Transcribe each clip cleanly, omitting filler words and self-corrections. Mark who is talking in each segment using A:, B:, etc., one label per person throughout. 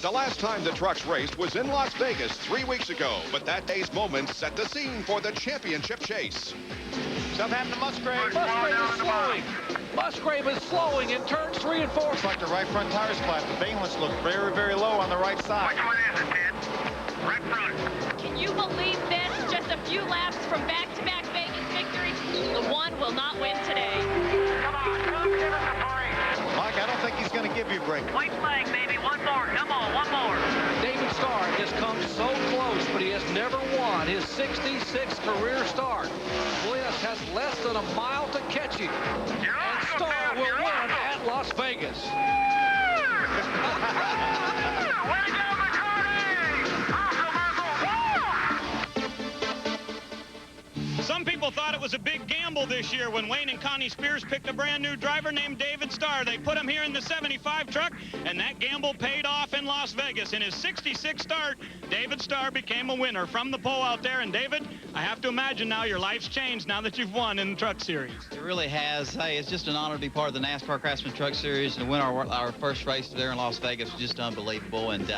A: The last time the trucks raced was in Las Vegas 3 weeks ago, but that day's moments set the scene for the championship chase.
B: Something happened to Musgrave.
C: Musgrave is slowing. Musgrave is slowing in turns 3 and 4.
B: Looks like the right front tire's flat. The valence look very, very low on the right side.
D: Which one is it, Ted? Right front.
E: Can you believe this? Just a few laps from back-to-back Vegas victories. The one will not win today.
D: Come on, come give us a break.
B: Mike, I don't think he's going to give you a break.
D: White flag, baby. One more. Come on, one more.
C: David Starr has come so close, but he has never won his 66th career start. Bliss has less than a mile to catch him. And Starr will win at Las Vegas.
D: Way to go, McCarty!
F: Some people thought it was a big gamble this year when Wayne and Connie Spears picked a brand new driver named David Starr. They put him here in the 75 truck, and that gamble paid off in Las Vegas. In his 66th start, David Starr became a winner from the pole out there. And David, I have to imagine now your life's changed now that you've won in the Truck Series.
G: It really has. Hey, it's just an honor to be part of the NASCAR Craftsman Truck Series and to win our first race there in Las Vegas was just unbelievable. And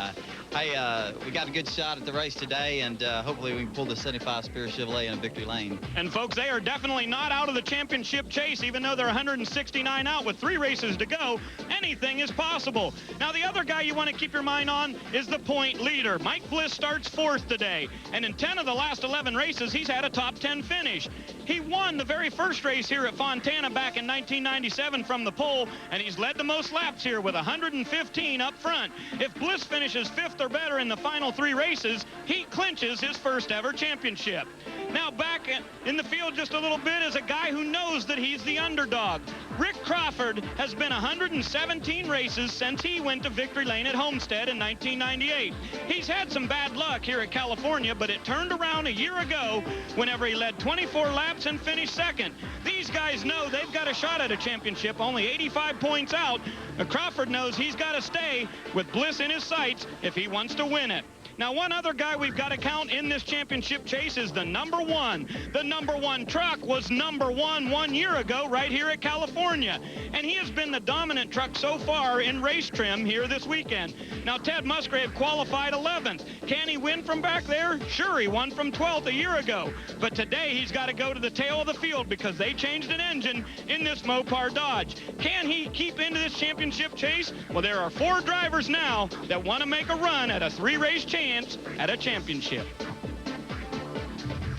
G: hey, we got a good shot at the race today, and hopefully we can pull the 75 Spears Chevrolet in a victory lane.
F: And folks, they are definitely not out of the championship chase, even though they're 169 out with 3 races to go. Anything is possible. Now, the other guy you want to keep your mind on is the point leader. Mike Bliss starts 4th today, and in 10 of the last 11 races, he's had a top 10 finish. He won the very first race here at Fontana back in 1997 from the pole, and he's led the most laps here with 115 up front. If Bliss finishes 5th or better in the final 3 races, he clinches his first ever championship. Now back in the field just a little bit is a guy who knows that he's the underdog. Rick Crawford has been 117 races since he went to victory lane at Homestead in 1998. He's had some bad luck here at California, but it turned around a year ago whenever he led 24 laps and finished 2nd. These guys know they've got a shot at a championship, only 85 points out. Crawford knows he's got to stay with Bliss in his sights if he wants to win it. Now, one other guy we've got to count in this championship chase is the number 1. The number 1 truck was number 1 year ago right here at California. And he has been the dominant truck so far in race trim here this weekend. Now, Ted Musgrave qualified 11th. Can he win from back there? Sure, he won from 12th a year ago. But today he's got to go to the tail of the field because they changed an engine in this Mopar Dodge. Can he keep into this championship chase? Well, there are 4 drivers now that want to make a run at a 3-race chance at a championship.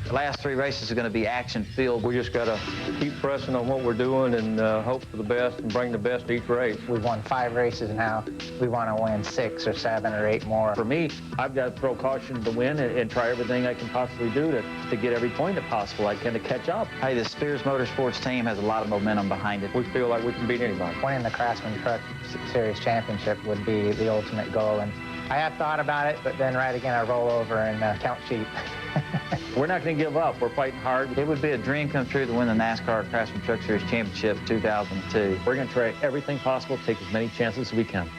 H: The last 3 races are going to be action-filled.
I: We just got to keep pressing on what we're doing and hope for the best and bring the best each race.
J: We've won 5 races now. We want to win 6 or 7 or 8 more.
K: For me, I've got to throw caution to win and try everything I can possibly do to get every point that possible I can to catch up.
G: Hey, the Spears Motorsports team has a lot of momentum behind it.
I: We feel like we can beat anybody.
J: Winning the Craftsman Truck Series Championship would be the ultimate goal. And I have thought about it, but then right again I roll over and count sheep.
K: We're not going to give up. We're fighting hard.
G: It would be a dream come true to win the NASCAR Craftsman Truck Series Championship 2002.
K: We're going to try everything possible to take as many chances as we can.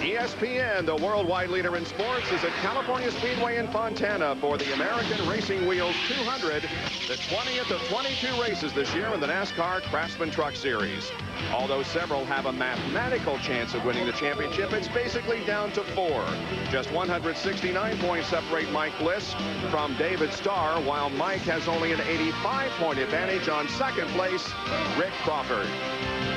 A: ESPN, the worldwide leader in sports, is at California Speedway in Fontana for the American Racing Wheels 200, the 20th of 22 races this year in the NASCAR Craftsman Truck Series. Although several have a mathematical chance of winning the championship, it's basically down to 4. Just 169 points separate Mike Bliss from David Starr, while Mike has only an 85-point advantage on 2nd place, Rick Crawford.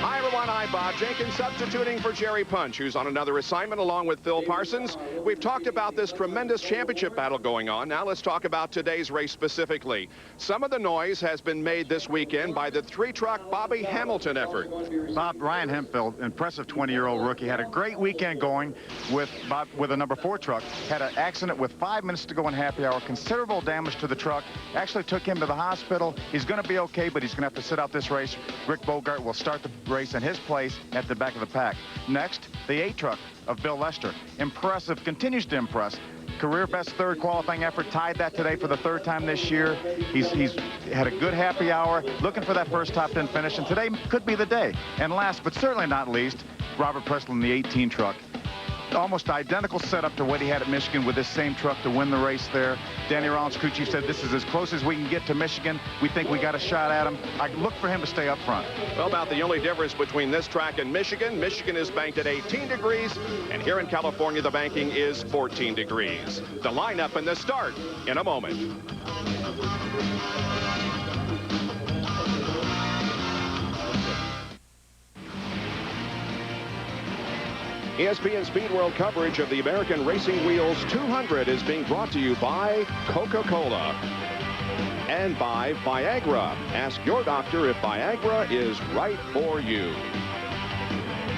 A: Hi, everyone. I'm Bob Jenkins, substituting for Jerry Punch, who's on another assignment along with Phil Parsons. We've talked about this tremendous championship battle going on. Now let's talk about today's race specifically. Some of the noise has been made this weekend by the 3-truck Bobby Hamilton effort.
B: Bob, Ryan Hemphill, impressive 20-year-old rookie, had a great weekend going with a number 4 truck. Had an accident with 5 minutes to go in happy hour. Considerable damage to the truck. Actually took him to the hospital. He's going to be okay, but he's going to have to sit out this race. Rick Bogart will start the race in his place at the back of the pack. Next, the 8 truck of Bill Lester. Impressive, continues to impress. Career best 3rd qualifying effort, tied that today for the 3rd time this year. He's had a good happy hour, looking for that first top 10 finish, and today could be the day. And last but certainly not least, Robert Pressley in the 18 truck. almost identical setup to what he had at Michigan with this same truck to win the race there. Danny Rollins, crew chief, said this is as close as we can get to Michigan. We think we got a shot at him. I look for him to stay up front.
A: Well, about the only difference between this track and Michigan is banked at 18 degrees, and here in California, the banking is 14 degrees. The lineup and the start in a moment. ESPN Speed World coverage of the American Racing Wheels 200 is being brought to you by Coca-Cola and by Viagra. Ask your doctor if Viagra is right for you.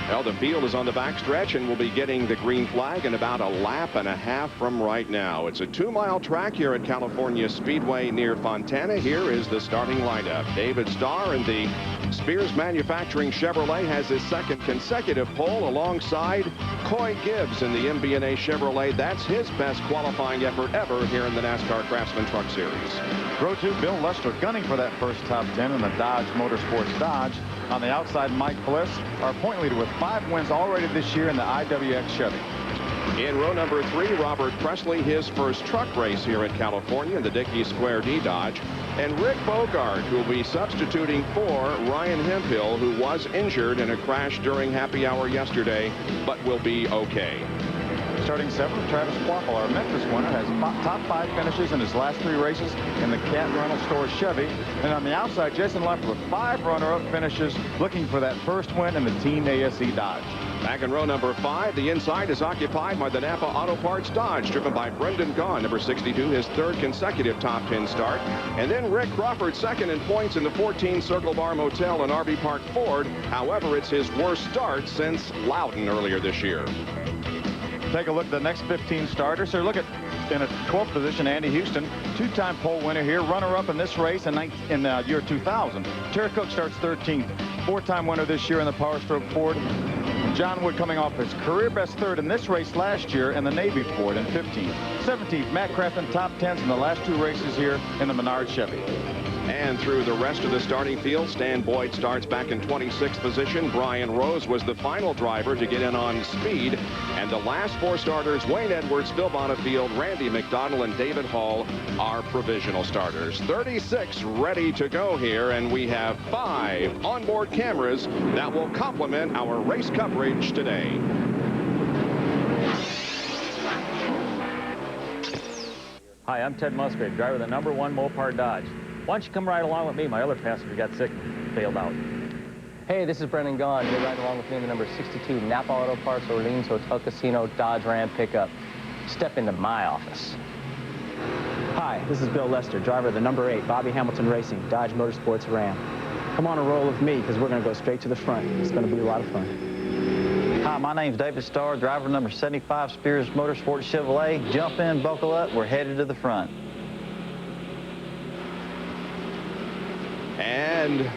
A: Well, the field is on the backstretch and will be getting the green flag in about a lap and a half from right now. It's a 2-mile track here at California Speedway near Fontana. Here is the starting lineup. David Starr in the Spears Manufacturing Chevrolet has his second consecutive pole alongside Coy Gibbs in the MB&A Chevrolet. That's his best qualifying effort ever here in the NASCAR Craftsman Truck Series.
B: Row 2, Bill Lester gunning for that first top 10 in the Dodge Motorsports Dodge. On the outside, Mike Bliss, our point leader with 5 wins already this year in the IWX Chevy.
A: In row number 3, Robert Presley, his first truck race here in California in the Dickey Square D Dodge. And Rick Bogart, who will be substituting for Ryan Hemphill, who was injured in a crash during happy hour yesterday, but will be okay.
B: Starting 7th, Travis Quaffle, our Memphis winner, has top 5 finishes in his last 3 races in the Cat Rental Store Chevy. And on the outside, Jason Leffler with 5 runner-up finishes, looking for that first win in the Team ASE Dodge.
A: Back in row number 5, the inside is occupied by the Napa Auto Parts Dodge, driven by Brendan Gaughan, number 62, his 3rd consecutive top 10 start. And then Rick Crawford, 2nd in points in the 14 Circle Bar Motel and RV Park Ford. However, it's his worst start since Loudon earlier this year.
B: Take a look at the next 15 starters. So look at, in a 12th position, Andy Houston, 2-time pole winner here, runner-up in this race in year 2000. Terry Cook starts 13th, 4-time winner this year in the Power Stroke Ford. John Wood coming off his career best 3rd in this race last year in the Navy Ford in 15th. 17th, Matt Crafton, top 10s in the last 2 races here in the Menard Chevy.
A: And through the rest of the starting field, Stan Boyd starts back in 26th position. Brian Rose was the final driver to get in on speed. And the last 4 starters, Wayne Edwards, Phil Bonifield, Randy McDonald, and David Hall, are provisional starters. 36 ready to go here, and we have 5 onboard cameras that will complement our race coverage today.
K: Hi, I'm Ted Musgrave, driver of the number 1 Mopar Dodge. Why don't you come ride along with me? My other passenger got sick and bailed out.
L: Hey, this is Brendan Gaughan. You're riding along with me in the number 62 Napa Auto Parts Orleans Hotel Casino Dodge Ram pickup. Step into my office.
M: Hi, this is Bill Lester, driver of the number 8 Bobby Hamilton Racing Dodge Motorsports Ram. Come on and roll with me because we're going to go straight to the front. It's going to be a lot of fun.
H: Hi, my name's David Starr, driver number 75 Spears Motorsports Chevrolet. Jump in, buckle up, we're headed to the front.
A: And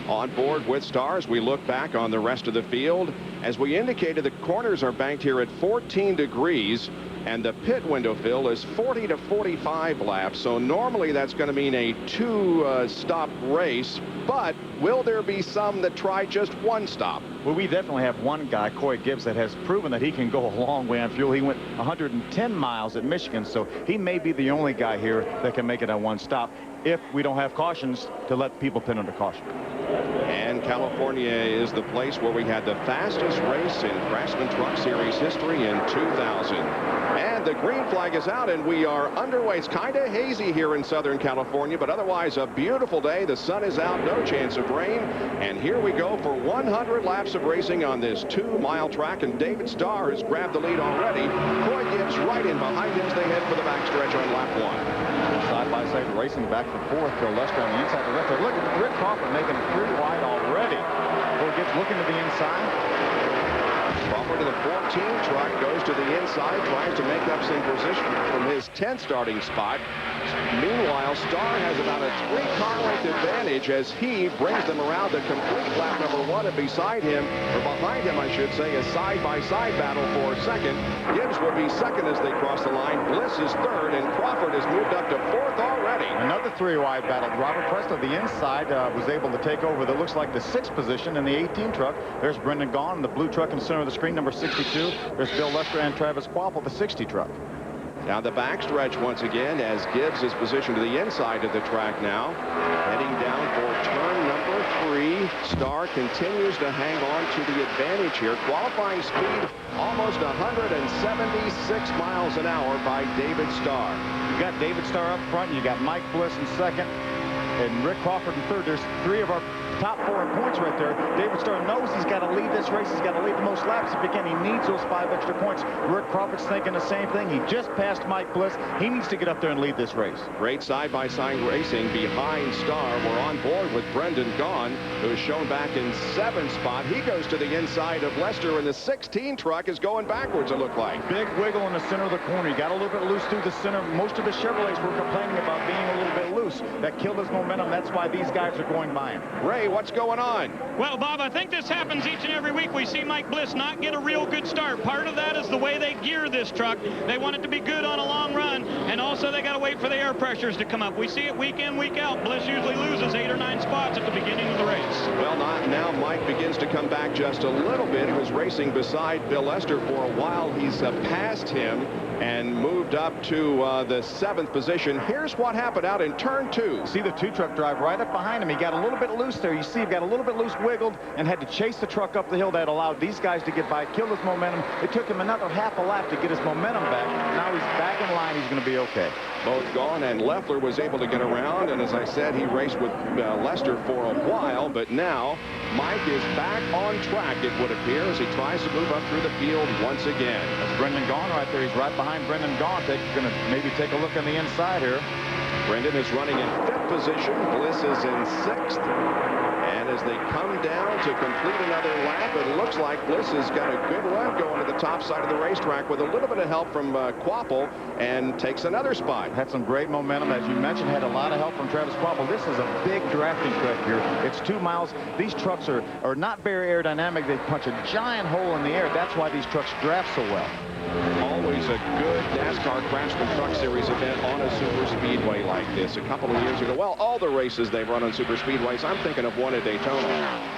A: on board with Stars, we look back on the rest of the field. As we indicated, the corners are banked here at 14 degrees, and the pit window fill is 40 to 45 laps. So normally that's going to mean a 2-stop race, but will there be some that try just 1 stop?
B: Well, we definitely have one guy, Coy Gibbs, that has proven that he can go a long way on fuel. He went 110 miles at Michigan, so he may be the only guy here that can make it on 1 stop if we don't have cautions to let people pin under caution.
A: And California is the place where we had the fastest race in Craftsman Truck Series history in 2000. And the green flag is out, and we are underway. It's kind of hazy here in Southern California, but otherwise a beautiful day. The sun is out, no chance of rain. And here we go for 100 laps of racing on this 2-mile track, and David Starr has grabbed the lead already. Coy Gibbs right in behind him as they head for the backstretch on lap 1.
B: Side-by-side racing back for 4th. Bill Lester on the inside. The left. Look at Rick Crawford making it 3 wide already. Coy Gibbs looking to the inside.
A: Crawford to the 14 truck, goes to the inside. side, tries to make up some position from his 10th starting spot. Meanwhile, Starr has about a 3-car length advantage as he brings them around to complete lap number 1, and beside him, or behind him, I should say, a side-by-side battle for second. Gibbs will be second as they cross the line. Bliss is third, and Crawford has moved up to 4th already.
B: Another 3-wide battle. Robert Preston, the inside, was able to take over that looks like the 6th position in the 18 truck. There's Brendan Gaughan, the blue truck in the center of the screen, number 62. There's Bill Lester and Travis Kvapil, the 60 truck.
A: Down the backstretch once again as Gibbs is positioned to the inside of the track now. Heading down for turn number 3. Starr continues to hang on to the advantage here. Qualifying speed almost 176 miles an hour by David Starr.
B: You got David Starr up front. You got Mike Bliss in second and Rick Crawford in third. There's 3 of our top 4 in points right there. David Starr knows he's got to lead this race. He's got to lead the most laps if he can. He needs those 5 extra points. Rick Crawford's thinking the same thing. He just passed Mike Bliss. He needs to get up there and lead this race.
A: Great side-by-side racing behind Starr. We're on board with Brendan Gaughan, who is shown back in 7th spot. He goes to the inside of Lester, and the 16 truck is going backwards, it looked like.
B: Big wiggle in the center of the corner. He got a little bit loose through the center. Most of the Chevrolets were complaining about being a little bit loose. That killed his momentum. That's why these guys are going by him.
A: Ray, what's going on?
F: Well, Bob, I think this happens each and every week. We see Mike Bliss not get a real good start. Part of that is the way they gear this truck. They want it to be good on a long run, and also they got to wait for the air pressures to come up. We see it week in, week out. Bliss usually loses 8 or 9 spots at the beginning of the race.
A: Well, now Mike begins to come back just a little bit. He was racing beside Bill Lester for a while. He's passed him and moved up to the 7th position. Here's what happened out in turn 2.
B: See the 2 truck drive right up behind him. He got a little bit loose there. You see he got a little bit loose, wiggled, and had to chase the truck up the hill. That allowed these guys to get by, killed his momentum. It took him another half a lap to get his momentum back. Now he's back in line. He's going to be okay.
A: Both Gaughan and Leffler was able to get around, and as I said, he raced with Lester for a while, but now Mike is back on track, it would appear, as he tries to move up through the field once again.
B: That's Brendan Gaughan right there. He's right behind Brendan Gaughan. They're going to maybe take a look on the inside here.
A: Brendan is running in 5th position. Bliss is in 6th. And as they come down to complete another lap, it looks like Bliss has got a good run going to the top side of the racetrack with a little bit of help from Kvapil, and takes another spot.
B: Had some great momentum, as you mentioned, had a lot of help from Travis Kvapil. This is a big drafting track here. It's 2 miles. These trucks are not very aerodynamic. They punch a giant hole in the air. That's why these trucks draft so well.
A: Always a good NASCAR Craftsman Truck Series event on a super speedway like this. A couple of years ago, well, all the races they've run on super speedways, I'm thinking of one at Daytona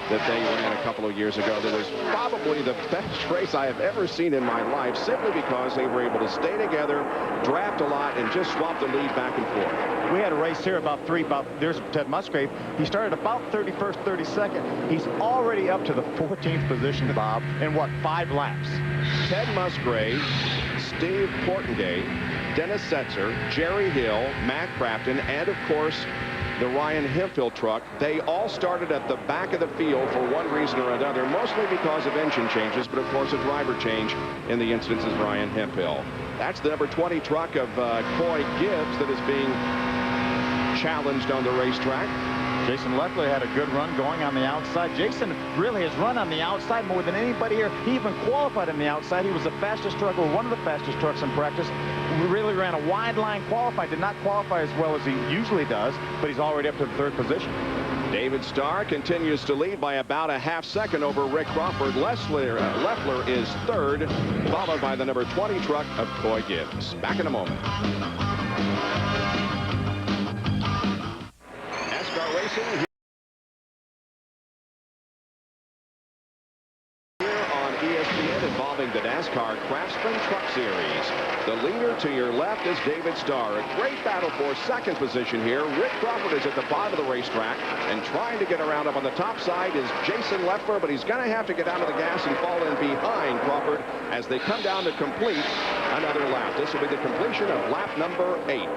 A: that they ran a couple of years ago. That was probably the best race I have ever seen in my life, simply because they were able to stay together, draft a lot, and just swap the lead back and forth.
B: We had a race here there's Ted Musgrave. He started about 31st, 32nd. He's already up to the 14th position, Bob, in what, 5 laps?
A: Ted Musgrave, Steve Portengay, Dennis Setzer, Jerry Hill, Matt Crafton, and of course the Ryan Hemphill truck. They all started at the back of the field for one reason or another, mostly because of engine changes, but of course a driver change in the instance is Ryan Hemphill. That's the number 20 truck of Coy Gibbs that is being challenged on the racetrack.
B: Jason Leffler had a good run going on the outside. Jason really has run on the outside more than anybody here. He even qualified on the outside. He was the fastest truck, or one of the fastest trucks in practice. He really ran a wide line qualified. Did not qualify as well as he usually does, but he's already up to the 3rd position.
A: David Starr continues to lead by about a half second over Rick Crawford. Leffler is 3rd, followed by the number 20 truck of Coy Gibbs. Back in a moment. NASCAR racing here on ESPN involving the NASCAR Craftsman Truck Series. The leader to your left is David Starr. A great battle for 2nd position here. Rick Crawford is at the bottom of the racetrack, and trying to get around up on the top side is Jason Leffler, but he's going to have to get down to the gas and fall in behind Crawford as they come down to complete another lap. This will be the completion of lap number 8.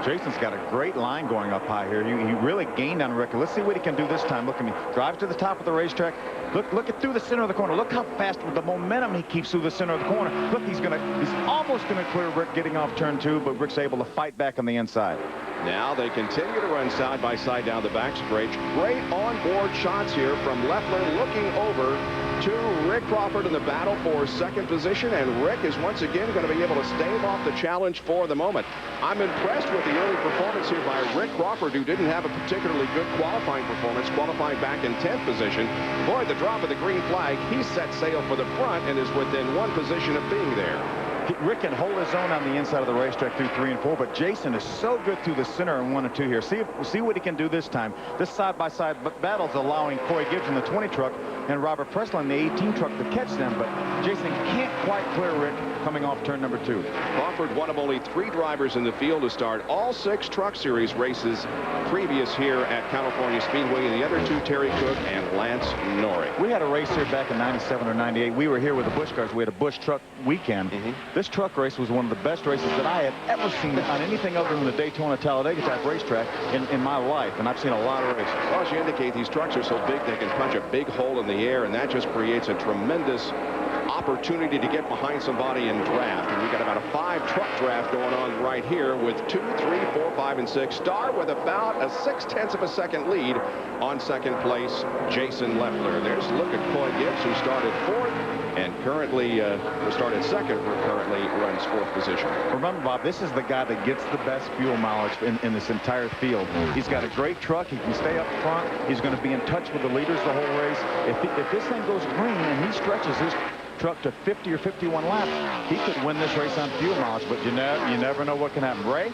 B: Jason's got a great line going up high here. He really gained on Rick. Let's see what he can do this time. Look at me. Drives to the top of the racetrack. Look at through the center of the corner. Look how fast with the momentum he keeps through the center of the corner. Look, he's almost going to clear Rick getting off turn 2, but Rick's able to fight back on the inside.
A: Now they continue to run side by side down the backstretch. Great onboard shots here from Leffler looking over 2, Rick Crawford in the battle for second position, and Rick is once again going to be able to stave off the challenge for the moment. I'm impressed with the early performance here by Rick Crawford, who didn't have a particularly good qualifying performance, qualifying back in 10th position. Boy, the drop of the green flag, he set sail for the front and is within 1 position of being there.
B: Rick can hold his own on the inside of the racetrack through 3 and 4, but Jason is so good through the center in 1 and 2 here. See what he can do this time. This side-by-side battle is allowing Coy Gibbs in the 20 truck and Robert Presley in the 18 truck to catch them, but Jason can't quite clear Rick coming off turn number 2.
A: Crawford, one of only 3 drivers in the field to start all 6 Truck Series races previous here at California Speedway, and the other 2, Terry Cook and Lance Norrie.
B: We had a race here back in 97 or 98. We were here with the Busch cars. We had a Busch truck weekend. This truck race was one of the best races that I had ever seen on anything other than the Daytona Talladega type racetrack in my life, and I've seen a lot of races.
A: Well, as you indicate, these trucks are so big they can punch a big hole in the air, and that just creates a tremendous opportunity to get behind somebody and draft. And we got about a 5-truck draft going on right here with 2, 3, 4, 5, and 6. Star with about a 0.6 of a second lead on second place, Jason Leffler. There's a look at Coy Gibbs, who started 4th and currently started 2nd, currently runs 4th position.
B: Remember, Bob, this is the guy that gets the best fuel mileage in this entire field. He's got a great truck. He can stay up front. He's going to be in touch with the leaders the whole race. If this thing goes green and he stretches his truck to 50 or 51 laps, he could win this race on fuel mileage, but you never know what can happen. Ray?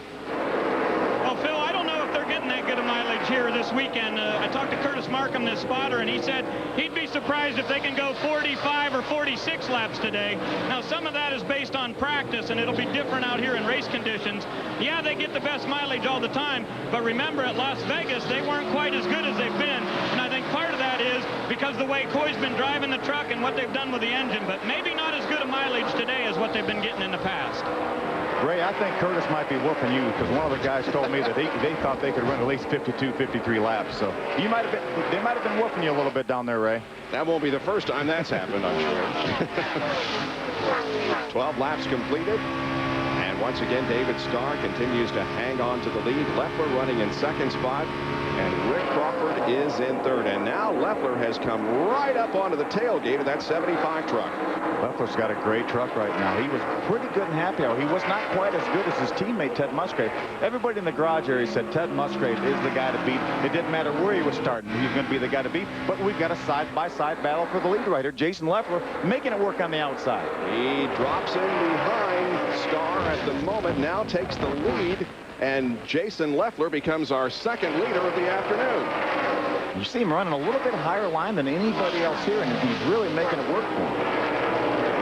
F: Well, Phil, I don't know if they're getting that good a mileage here this weekend. I talked to Curtis Markham, this spotter, and he said he'd be surprised if they can go 45 or 46 laps today. Now, some of that is based on practice, and it'll be different out here in race conditions. Yeah, they get the best mileage all the time, but remember, at Las Vegas, they weren't quite as good as they've been, and I think part of that is because the way Coy's been driving the truck and what they've done with the engine, but maybe not as good a mileage today as what they've been getting in the past.
B: Ray, I think Curtis might be whooping you, because one of the guys told me that they thought they could run at least 52, 53 laps. So they might have been whooping you a little bit down there, Ray.
A: That won't be the first time that's happened, I'm sure. 12 laps completed. And once again, David Starr continues to hang on to the lead. Leffler running in 2nd spot. And Rick Crawford is in 3rd. And now Leffler has come right up onto the tailgate of that 75 truck.
B: Leffler's got a great truck right now. He was pretty good in happy hour. He was not quite as good as his teammate, Ted Musgrave. Everybody in the garage area said Ted Musgrave is the guy to beat. It didn't matter where he was starting. He's going to be the guy to beat. But we've got a side-by-side battle for the lead right here. Jason Leffler making it work on the outside.
A: He drops in behind Starr at the moment, now takes the lead, and Jason Leffler becomes our 2nd leader of the afternoon.
B: You see him running a little bit higher line than anybody else here, and he's really making it work for him.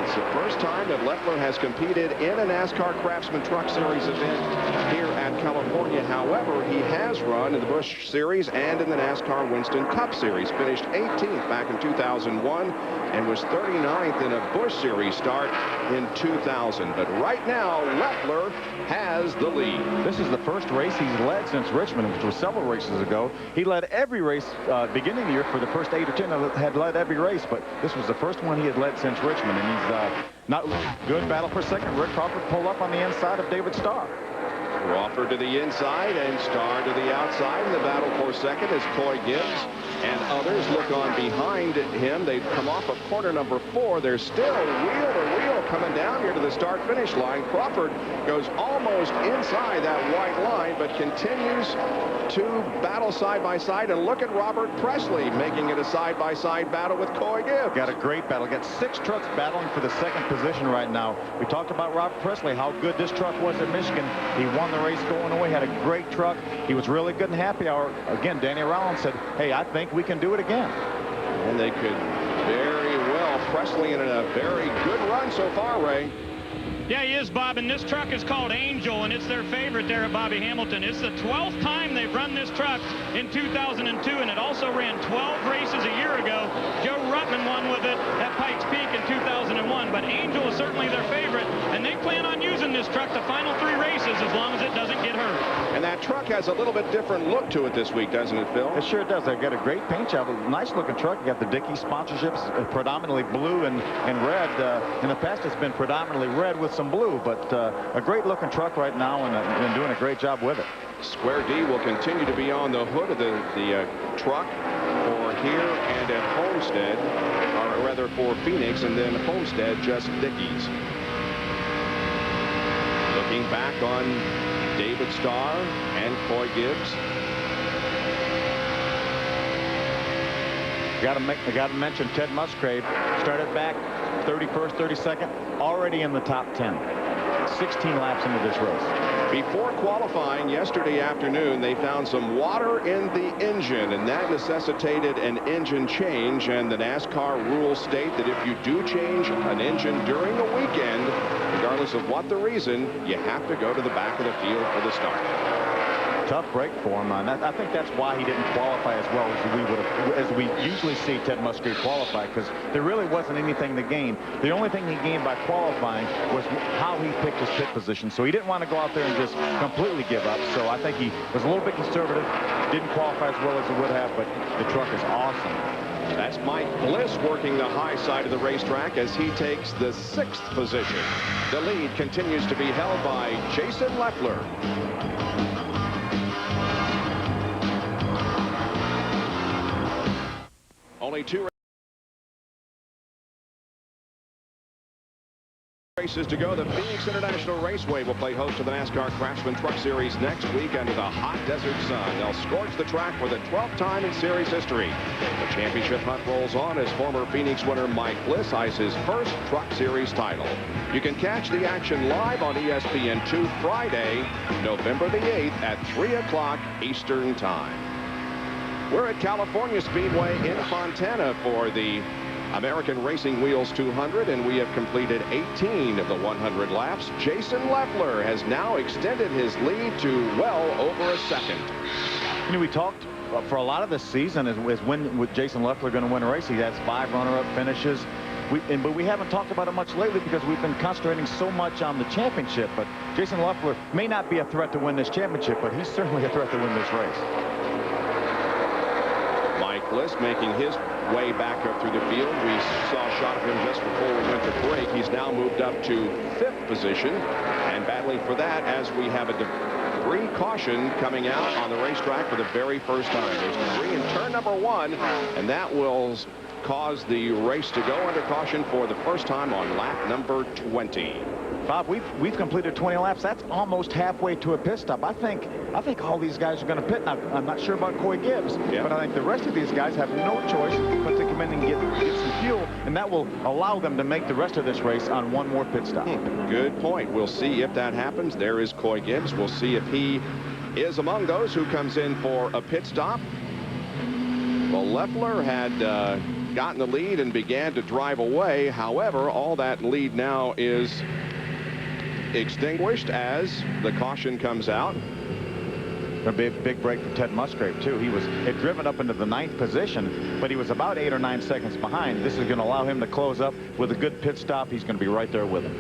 A: It's the first time that Leffler has competed in a NASCAR Craftsman Truck Series event here at California. However, he has run in the Busch Series and in the NASCAR Winston Cup Series. Finished 18th back in 2001 and was 39th in a Busch Series start in 2000. But right now, Leffler has the lead.
B: This is the first race he's led since Richmond, which was several races ago. He led every race beginning of the year for the first 8 or 10. Had led every race, but this was the first one he had led since Richmond, and he's not good battle for 2nd. Rick Crawford pulled up on the inside of David Starr.
A: Crawford to the inside and Starr to the outside in the battle for 2nd as Coy Gibbs and others look on behind him. They've come off of corner number 4. They're still wheel to wheel coming down here to the start-finish line. Crawford goes almost inside that white line, but continues to battle side by side. And look at Robert Presley making it a side-by-side battle with Coy Gibbs.
B: Got a great battle. Got 6 trucks battling for the 2nd position right now. We talked about Robert Presley, how good this truck was at Michigan. He won the race going away, had a great truck. He was really good in happy hour. Again, Danny Rollins said, hey, I think we can do it again.
A: And they could very well. Presley in a very good run so far, Ray.
F: Yeah, he is, Bob, and this truck is called Angel, and it's their favorite there at Bobby Hamilton. It's the 12th time they've run this truck in 2002, and it also ran 12 races a year ago. Joe Ruttman won with it at Pikes Peak in 2001, but Angel is certainly their favorite, and they plan on using this truck the final 3 races as long as it doesn't get hurt.
A: And that truck has a little bit different look to it this week, doesn't it, Phil?
B: It sure does. They've got a great paint job, a nice-looking truck. You got the Dickies sponsorships, predominantly blue and red. In the past, it's been predominantly red with some blue, but a great-looking truck right now and doing a great job with it.
A: Square D will continue to be on the hood of the truck for here and at Homestead, or Fairweather for Phoenix, and then Homestead just Dickies. Looking back on David Starr and Coy Gibbs.
B: I got to mention Ted Musgrave. Started back 31st, 32nd, already in the top 10. 16 laps into this race.
A: Before qualifying yesterday afternoon, they found some water in the engine, and that necessitated an engine change. And the NASCAR rules state that if you do change an engine during a weekend, regardless of what the reason, you have to go to the back of the field for the start.
B: Tough break for him, and I think that's why he didn't qualify as well as we usually see Ted Musgrave qualify, because there really wasn't anything to gain. The only thing he gained by qualifying was how he picked his pit position. So he didn't want to go out there and just completely give up. So I think he was a little bit conservative, didn't qualify as well as he would have, but the truck is awesome.
A: That's Mike Bliss working the high side of the racetrack as he takes the 6th position. The lead continues to be held by Jason Leffler. Only 2 races to go. The Phoenix International Raceway will play host to the NASCAR Craftsman Truck Series next week under the hot desert sun. They'll scorch the track for the 12th time in series history. The championship hunt rolls on as former Phoenix winner Mike Bliss eyes his first Truck Series title. You can catch the action live on ESPN2 Friday, November the 8th at 3 o'clock Eastern Time. We're at California Speedway in Fontana for the American Racing Wheels 200, and we have completed 18 of the 100 laps. Jason Leffler has now extended his lead to well over a second.
B: You know, we talked for a lot of this season is when with Jason Leffler going to win a race. He has 5 runner-up finishes. But we haven't talked about it much lately because we've been concentrating so much on the championship. But Jason Leffler may not be a threat to win this championship, but he's certainly a threat to win this race.
A: Mike Bliss making his way back up through the field. We saw a shot of him just before we went to break. He's now moved up to 5th position and battling for that as we have a debris caution coming out on the racetrack for the very first time. There's debris in turn number 1, and that will cause the race to go under caution for the first time on lap number 20.
B: Bob, we've completed 20 laps. That's almost halfway to a pit stop. I think all these guys are going to pit. Now, I'm not sure about Coy Gibbs, but I think the rest of these guys have no choice but to come in and get some fuel, and that will allow them to make the rest of this race on one more pit stop.
A: Good point. We'll see if that happens. There is Coy Gibbs. We'll see if he is among those who comes in for a pit stop. Well, Leffler had gotten the lead and began to drive away. However, all that lead now is extinguished as the caution comes out.
B: A big break for Ted Musgrave, too. He had driven up into the 9th position, but he was about 8 or 9 seconds behind. This is going to allow him to close up with a good pit stop. He's going to be right there with him.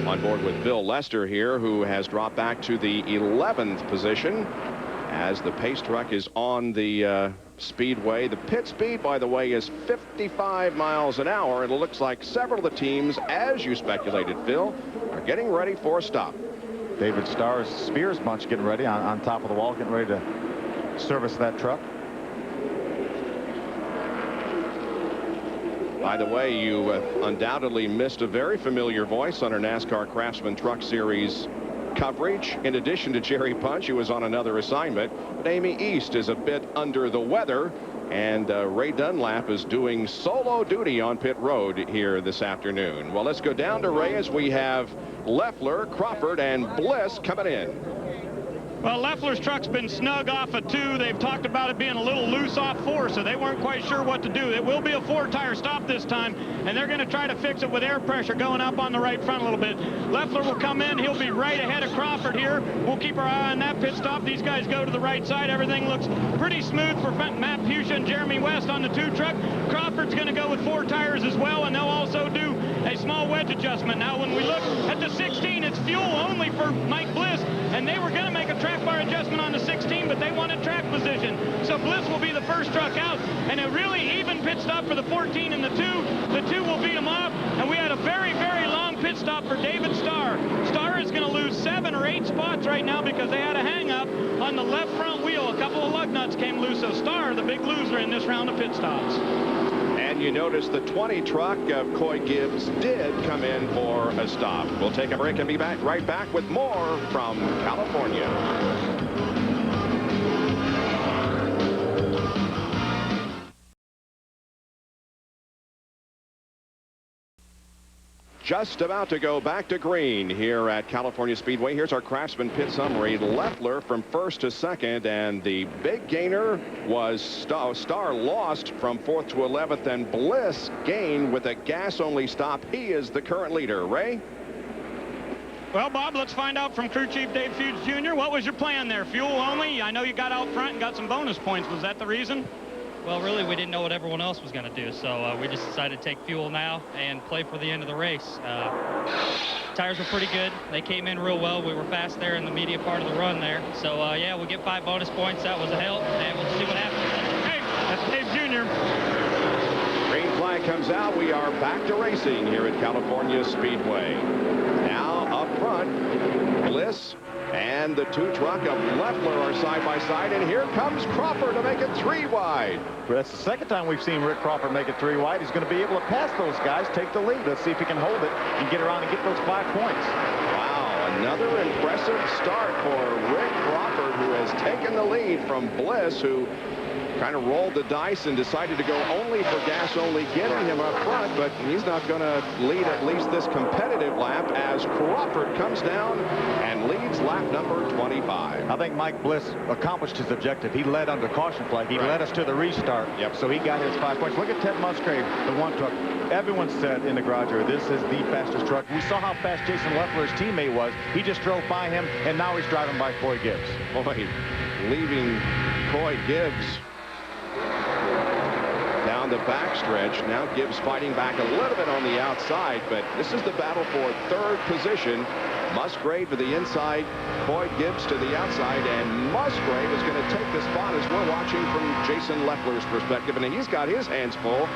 A: On board with Bill Lester here, who has dropped back to the 11th position as the pace truck is on the speedway. The pit speed, by the way, is 55 miles an hour, and it looks like several of the teams, as you speculated, Phil, are getting ready for a stop.
B: David Starr's Spears bunch getting ready on top of the wall, getting ready to service that truck.
A: By the way, you undoubtedly missed a very familiar voice on our NASCAR Craftsman Truck Series coverage. In addition to Jerry Punch, who was on another assignment, but Amy East is a bit under the weather, and Ray Dunlap is doing solo duty on pit road here this afternoon. Well, let's go down to Ray as we have Leffler, Crawford, and Bliss coming in.
F: Well, Leffler's truck's been snug off of 2. They've talked about it being a little loose off 4, so they weren't quite sure what to do. It will be a 4-tire stop this time, and they're going to try to fix it with air pressure going up on the right front a little bit. Leffler will come in. He'll be right ahead of Crawford here. We'll keep our eye on that pit stop. These guys go to the right side. Everything looks pretty smooth for Matt Pusha and Jeremy West on the 2 truck. Crawford's going to go with 4 tires as well, and they'll also do a small wedge adjustment. Now, when we look at the 16, it's fuel only for Mike Bliss, and they were going to make a track bar adjustment on the 16, but they wanted track position. So Bliss will be the first truck out, and a really even pit stop for the 14 and the 2. The 2 will beat them off, and we had a very, very long pit stop for David Starr. Starr is going to lose 7 or 8 spots right now because they had a hang-up on the left front wheel. A couple of lug nuts came loose. So Starr, the big loser in this round of pit stops.
A: And you notice the 20 truck of Coy Gibbs did come in for a stop. We'll take a break and be right back with more from California. Just about to go back to green here at California Speedway. Here's our Craftsman pit summary. Leffler from first to second, and the big gainer was Starr lost from 4th to 11th, and Bliss gained with a gas-only stop. He is the current leader. Ray?
F: Well, Bob, let's find out from crew chief Dave Feuds Jr. What was your plan there? Fuel only? I know you got out front and got some bonus points. Was that the reason?
N: Well, really, we didn't know what everyone else was going to do, so we just decided to take fuel now and play for the end of the race. Tires were pretty good. They came in real well. We were fast there in the media part of the run there. So, yeah, we'll get 5 bonus points. That was a help, and we'll see what happens.
F: Hey, that's Dave Jr.
A: Green flag comes out. We are back to racing here at California Speedway. Now up front, Bliss and the 2 truck of Leffler are side by side, and here comes Crawford to make it 3 wide.
B: Well, that's the second time we've seen Rick Crawford make it 3 wide. He's going to be able to pass those guys, take the lead. Let's see if he can hold it and get around and get those 5 points.
A: Wow, another impressive start for Rick Crawford, who has taken the lead from Bliss, who kind of rolled the dice and decided to go only for gas only, getting him up front, but he's not going to lead at least this competitive lap as Crawford comes down and leads lap number 25.
B: I think Mike Bliss accomplished his objective. He led under caution flag. He led us to the restart.
A: Yep.
B: So he got his 5 points. Look at Ted Musgrave, the 1 truck. Everyone said in the garage area, this is the fastest truck. We saw how fast Jason Leffler's teammate was. He just drove by him, and now he's driving by Coy Gibbs.
A: Boy, leaving Coy Gibbs down the backstretch. Now Gibbs fighting back a little bit on the outside, but this is the battle for 3rd position. Musgrave to the inside, Coy Gibbs to the outside, and Musgrave is going to take the spot as we're watching from Jason Leffler's perspective, and he's got his hands full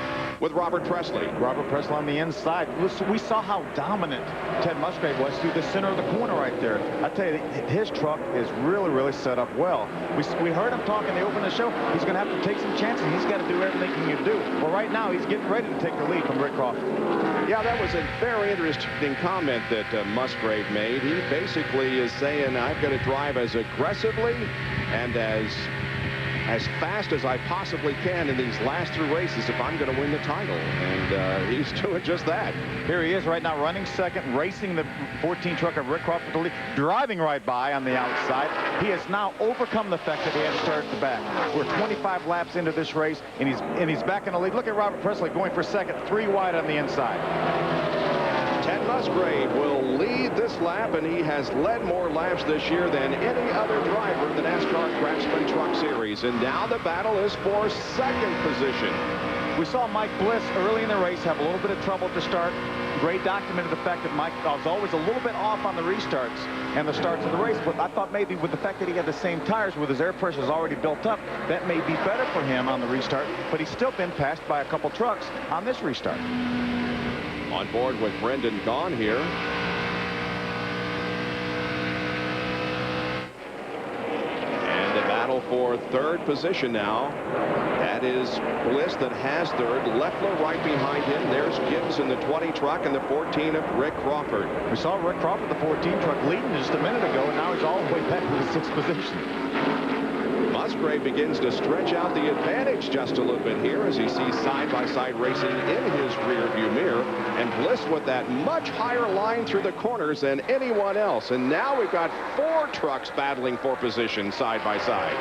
A: with Robert Presley.
B: Robert Presley on the inside. Listen, we saw how dominant Ted Musgrave was through the center of the corner right there. I tell you, his truck is really, really set up well. We heard him talking to open the show. He's going to have to take some chances. He's got to do everything he can do. Well, right now, he's getting ready to take the lead from Rick Crawford.
A: Yeah, that was a very interesting comment that Musgrave made. He basically is saying, I've got to drive as aggressively and as fast as I possibly can in these last 3 races if I'm going to win the title. And he's doing just that.
B: Here he is right now running second, racing the 14 truck of Rick Crawford to lead, driving right by on the outside. He has now overcome the fact that he had to start at the back. We're 25 laps into this race, and he's back in the lead. Look at Robert Presley going for second, 3 wide on the inside.
A: Ted Musgrave will lead this lap, and he has led more laps this year than any other driver in the NASCAR Craftsman Truck Series. And now the battle is for 2nd position.
B: We saw Mike Bliss early in the race have a little bit of trouble to start. Gray documented the fact that Mike was always a little bit off on the restarts and the starts of the race, but I thought maybe with the fact that he had the same tires with his air pressures already built up, that may be better for him on the restart, but he's still been passed by a couple trucks on this restart.
A: On board with Brendan Gaughan here. And the battle for 3rd position now. That is Bliss that has 3rd. Leffler right behind him. There's Gibbs in the 20 truck and the 14 of Rick Crawford.
B: We saw Rick Crawford, the 14 truck, leading just a minute ago, and now he's all the way back to the 6th position.
A: Musgrave begins to stretch out the advantage just a little bit here as he sees side-by-side racing in his rear-view mirror, and Bliss with that much higher line through the corners than anyone else. And now we've got 4 trucks battling for position side-by-side.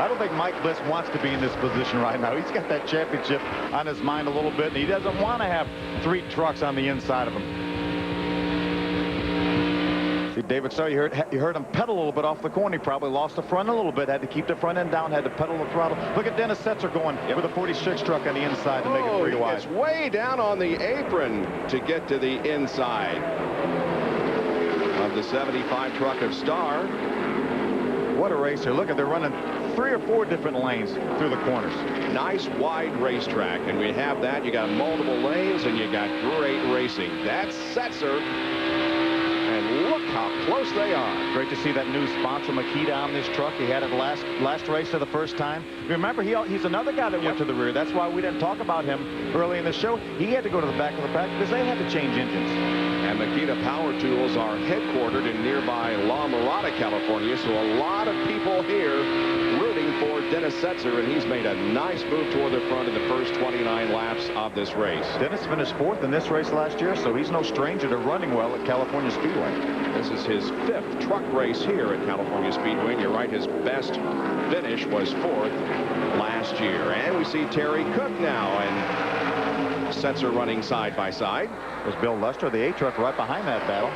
B: I don't think Mike Bliss wants to be in this position right now. He's got that championship on his mind a little bit, and he doesn't want to have 3 trucks on the inside of him. See, David Starr, you heard him pedal a little bit off the corner. He probably lost the front a little bit, had to keep the front end down, had to pedal the throttle. Look at Dennis Setzer going with a 46 truck on the inside to make it 3 wide.
A: It's way down on the apron to get to the inside of the 75 truck of Starr.
B: What a racer. Look at, they're running 3 or 4 different lanes through the corners.
A: Nice wide racetrack, and we have that. You got multiple lanes, and you got great racing. That's Setzer. and look how close they are.
B: Great to see that new sponsor, Makita, on this truck. He had it last race for the first time. Remember, he's another guy that went to the rear. That's why we didn't talk about him early in the show. He had to go to the back of the pack because they had to change engines.
A: And Makita Power Tools are headquartered in nearby La Mirada, California, so a lot of people here rooting for Dennis Setzer, and he's made a nice move toward the front in the first 29 laps of this race.
B: Dennis finished 4th in this race last year, so he's no stranger to running well at California Speedway.
A: This is his 5th truck race here at California Speedway, and you're right, his best finish was 4th last year. And we see Terry Cook now, and Setzer running side by side.
B: There's Bill Lester, the A truck, right behind that battle.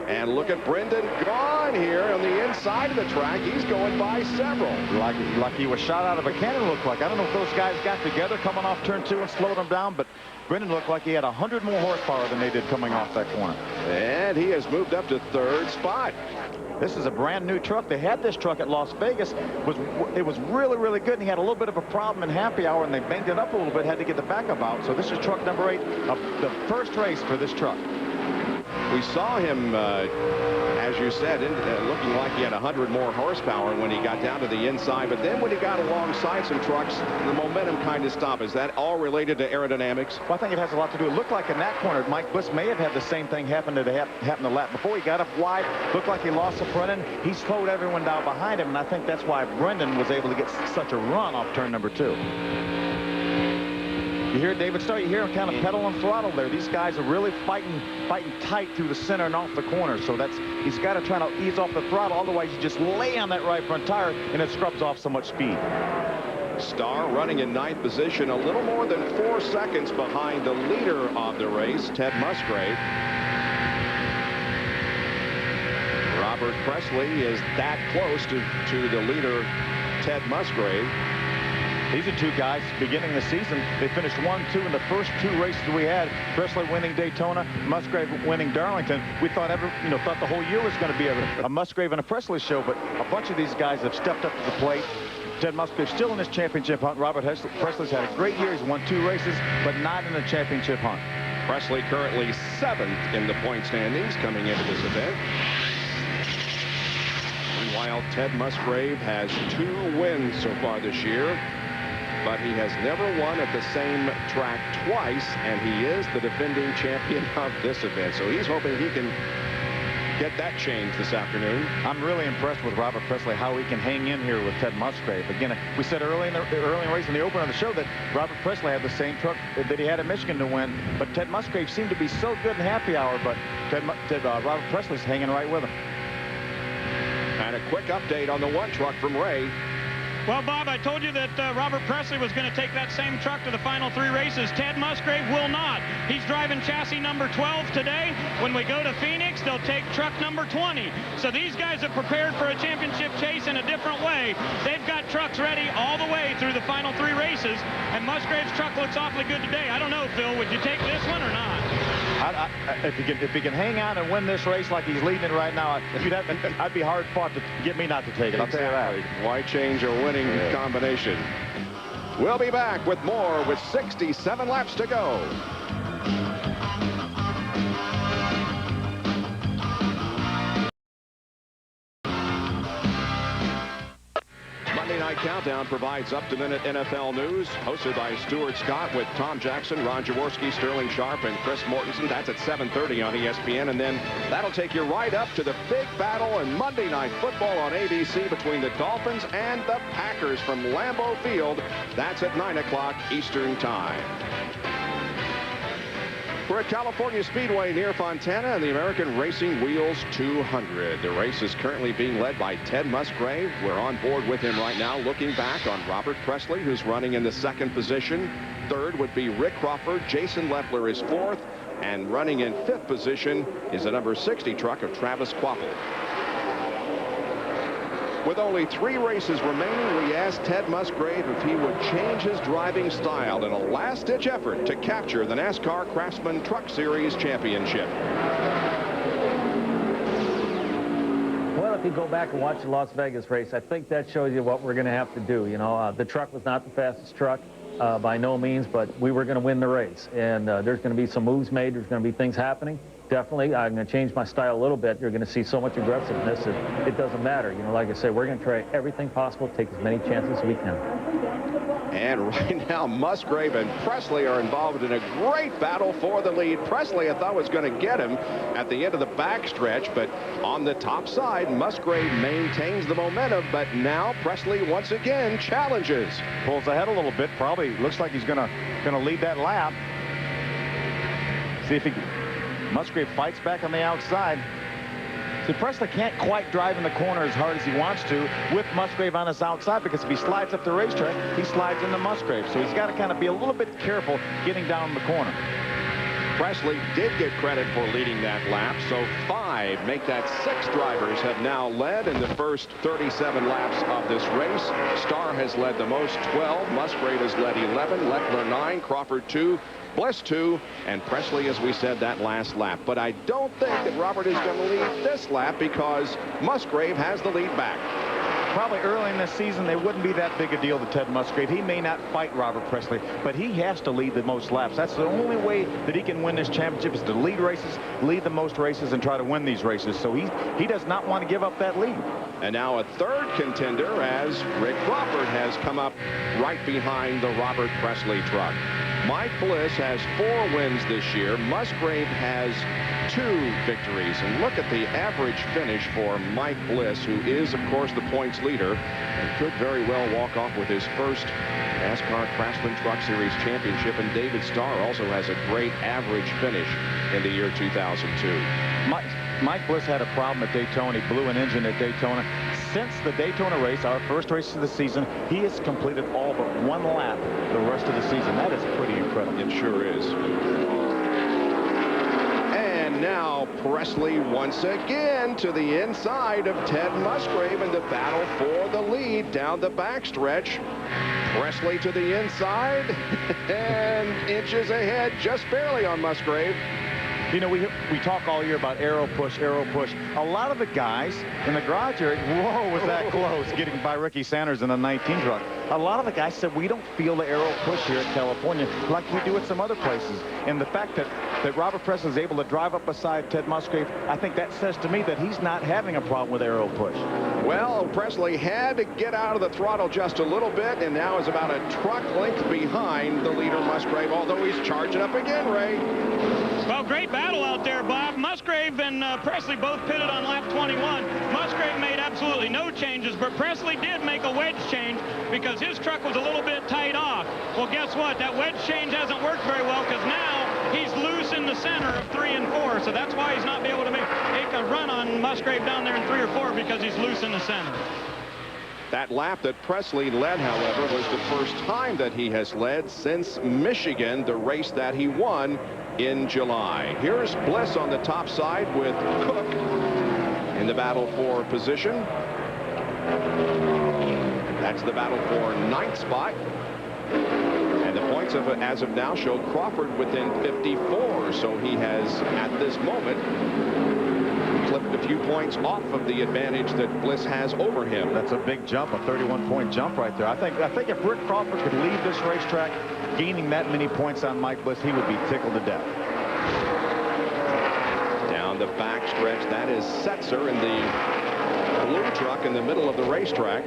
A: And look at Brendan Gaughan here on the inside of the track. He's going by several.
B: Like he was shot out of a cannon, looked like. I don't know if those guys got together coming off turn 2 and slowed them down, but Brendan looked like he had 100 more horsepower than they did coming off that corner.
A: And he has moved up to 3rd spot.
B: This is a brand new truck. They had this truck at Las Vegas. It was really, really good, and he had a little bit of a problem in happy hour, and they banged it up a little bit, had to get the backup out. So this is truck number 8 of the first race for this truck.
A: We saw him, as you said, looking like he had 100 more horsepower when he got down to the inside. But then when he got alongside some trucks, the momentum kind of stopped. Is that all related to aerodynamics?
B: Well, I think it has a lot to do. It looked like in that corner, Mike Bliss may have had the same thing happen to the lap before. He got up wide, looked like he lost the front end. He slowed everyone down behind him, and I think that's why Brendan was able to get such a run off turn number 2. You hear David Starr, you hear him kind of pedal and throttle there. These guys are really fighting tight through the center and off the corner. So he's got to try to ease off the throttle. Otherwise, you just lay on that right front tire and it scrubs off so much speed.
A: Starr running in 9th position, a little more than 4 seconds behind the leader of the race, Ted Musgrave. Robert Presley is that close to the leader, Ted Musgrave.
B: These are 2 guys beginning the season. They finished 1-2 in the first 2 races we had. Presley winning Daytona, Musgrave winning Darlington. We thought the whole year was going to be a Musgrave and a Presley show, but a bunch of these guys have stepped up to the plate. Ted Musgrave still in his championship hunt. Robert Presley's had a great year. He's won 2 races, but not in the championship hunt.
A: Presley currently 7th in the point standings coming into this event. Meanwhile, Ted Musgrave has 2 wins so far this year, but he has never won at the same track twice, and he is the defending champion of this event. So he's hoping he can get that changed this afternoon.
B: I'm really impressed with Robert Presley, how he can hang in here with Ted Musgrave. Again, we said early in the race in the opener of the show that Robert Presley had the same truck that he had at Michigan to win, but Ted Musgrave seemed to be so good in happy hour, but Robert Presley's hanging right with him.
A: And a quick update on the 1 truck from Ray.
F: Well, Bob, I told you that Robert Presley was going to take that same truck to the final 3 races. Ted Musgrave will not. He's driving chassis number 12 today. When we go to Phoenix, they'll take truck number 20. So these guys have prepared for a championship chase in a different way. They've got trucks ready all the way through the final 3 races, and Musgrave's truck looks awfully good today. I don't know, Phil, would you take this one or not?
B: If he can hang on and win this race like he's leading it right now, I'd be hard fought to get me not to take it. I'll tell you that.
A: Why change a winning combination? We'll be back with more with 67 laps to go. Monday Night Countdown provides up-to-minute NFL news, hosted by Stuart Scott with Tom Jackson, Ron Jaworski, Sterling Sharp, and Chris Mortensen. That's at 7:30 on ESPN, and then that'll take you right up to the big battle in Monday Night Football on ABC between the Dolphins and the Packers from Lambeau Field. That's at 9 o'clock Eastern Time. We're at California Speedway near Fontana and the American Racing Wheels 200. The race is currently being led by Ted Musgrave. We're on board with him right now, looking back on Robert Presley, who's running in the 2nd position. 3rd would be Rick Crawford. Jason Leffler is 4th. And running in 5th position is the number 60 truck of Travis Kvapil. With only 3 races remaining, we asked Ted Musgrave if he would change his driving style in a last-ditch effort to capture the NASCAR Craftsman Truck Series Championship.
K: Well, if you go back and watch the Las Vegas race, I think that shows you what we're going to have to do. You know, the truck was not the fastest truck. by no means, but we were going to win the race. And there's going to be some moves made. There's going to be things happening. Definitely, I'm going to change my style a little bit. You're going to see so much aggressiveness that it doesn't matter. You know, like I said, we're going to try everything possible to take as many chances as we can.
A: And right now, Musgrave and Presley are involved in a great battle for the lead. Presley, I thought, was going to get him at the end of the backstretch, but on the top side, Musgrave maintains the momentum, but now Presley once again challenges.
B: Pulls ahead a little bit, probably looks like he's gonna lead that lap. See if Musgrave fights back on the outside. See, Presley can't quite drive in the corner as hard as he wants to with Musgrave on his outside, because if he slides up the racetrack, he slides into Musgrave. So he's got to kind of be a little bit careful getting down the corner.
A: Presley did get credit for leading that lap, so 5 make that 6 drivers have now led in the first 37 laps of this race. Starr has led the most, 12. Musgrave has led 11. Lechler 9. Crawford 2. Bliss 2, and Presley, as we said, that last lap. But I don't think that Robert is going to lead this lap, because Musgrave has the lead back.
B: Probably early in this season, it wouldn't be that big a deal to Ted Musgrave. He may not fight Robert Presley, but he has to lead the most laps. That's the only way that he can win this championship, is to lead races, lead the most races, and try to win these races. So he does not want to give up that lead.
A: And now a third contender, as Rick Crawford has come up right behind the Robert Presley truck. Mike Bliss has 4 wins this year. Musgrave has 2 victories. And look at the average finish for Mike Bliss, who is, of course, the points leader and could very well walk off with his first NASCAR Craftsman Truck Series championship. And David Starr also has a great average finish in the year 2002.
B: Mike Bliss had a problem at Daytona. He blew an engine at Daytona. Since the Daytona race, our first race of the season, he has completed all but 1 lap the rest of the season. That is pretty incredible.
A: It sure is. And now Presley once again to the inside of Ted Musgrave in the battle for the lead down the backstretch. Presley to the inside and inches ahead, just barely on Musgrave.
B: You know, we talk all year about aero push, aero push. A lot of the guys in the garage area, whoa, was that close, getting by Ricky Sanders in a 19 truck. A lot of the guys said, we don't feel the aero push here in California like we do at some other places. And the fact that Robert Presley is able to drive up beside Ted Musgrave, I think that says to me that he's not having a problem with aero push.
A: Well, Presley had to get out of the throttle just a little bit, and now is about a truck length behind the leader Musgrave, although he's charging up again, Ray.
F: Well, great battle out there, Bob. Musgrave and Presley both pitted on lap 21. Musgrave made absolutely no changes, but Presley did make a wedge change because his truck was a little bit tight off. Well, guess what? That wedge change hasn't worked very well, because now he's loose in the center of 3 and 4. So that's why he's not be able to make a run on Musgrave down there in 3 or 4, because he's loose in the center.
A: That lap that Presley led, however, was the first time that he has led since Michigan, the race that he won in July. Here's Bliss on the top side with Cook in the battle for position. That's the battle for 9th spot. And the points as of now show Crawford within 54. So he has, at this moment, clipped a few points off of the advantage that Bliss has over him.
B: That's a big jump, a 31-point jump right there. I think if Rick Crawford could leave this racetrack gaining that many points on Mike Bliss, he would be tickled to death.
A: Down the backstretch, that is Setzer in the blue truck in the middle of the racetrack.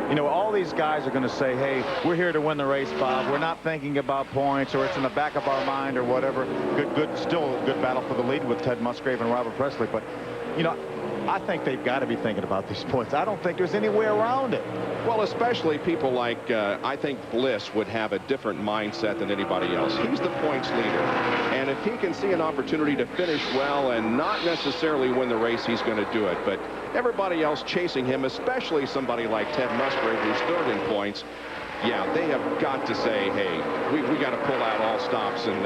B: You know, all these guys are going to say, hey, we're here to win the race, Bob. We're not thinking about points, or it's in the back of our mind, or whatever. Still a good battle for the lead with Ted Musgrave and Robert Presley. But, you know, I think they've got to be thinking about these points. I don't think there's any way around it.
A: Well, especially people like, I think Bliss would have a different mindset than anybody else. He's the points leader. And if he can see an opportunity to finish well and not necessarily win the race, he's going to do it. But everybody else chasing him, especially somebody like Ted Musgrave, who's 3rd in points, yeah, they have got to say, hey, we got to pull out all stops and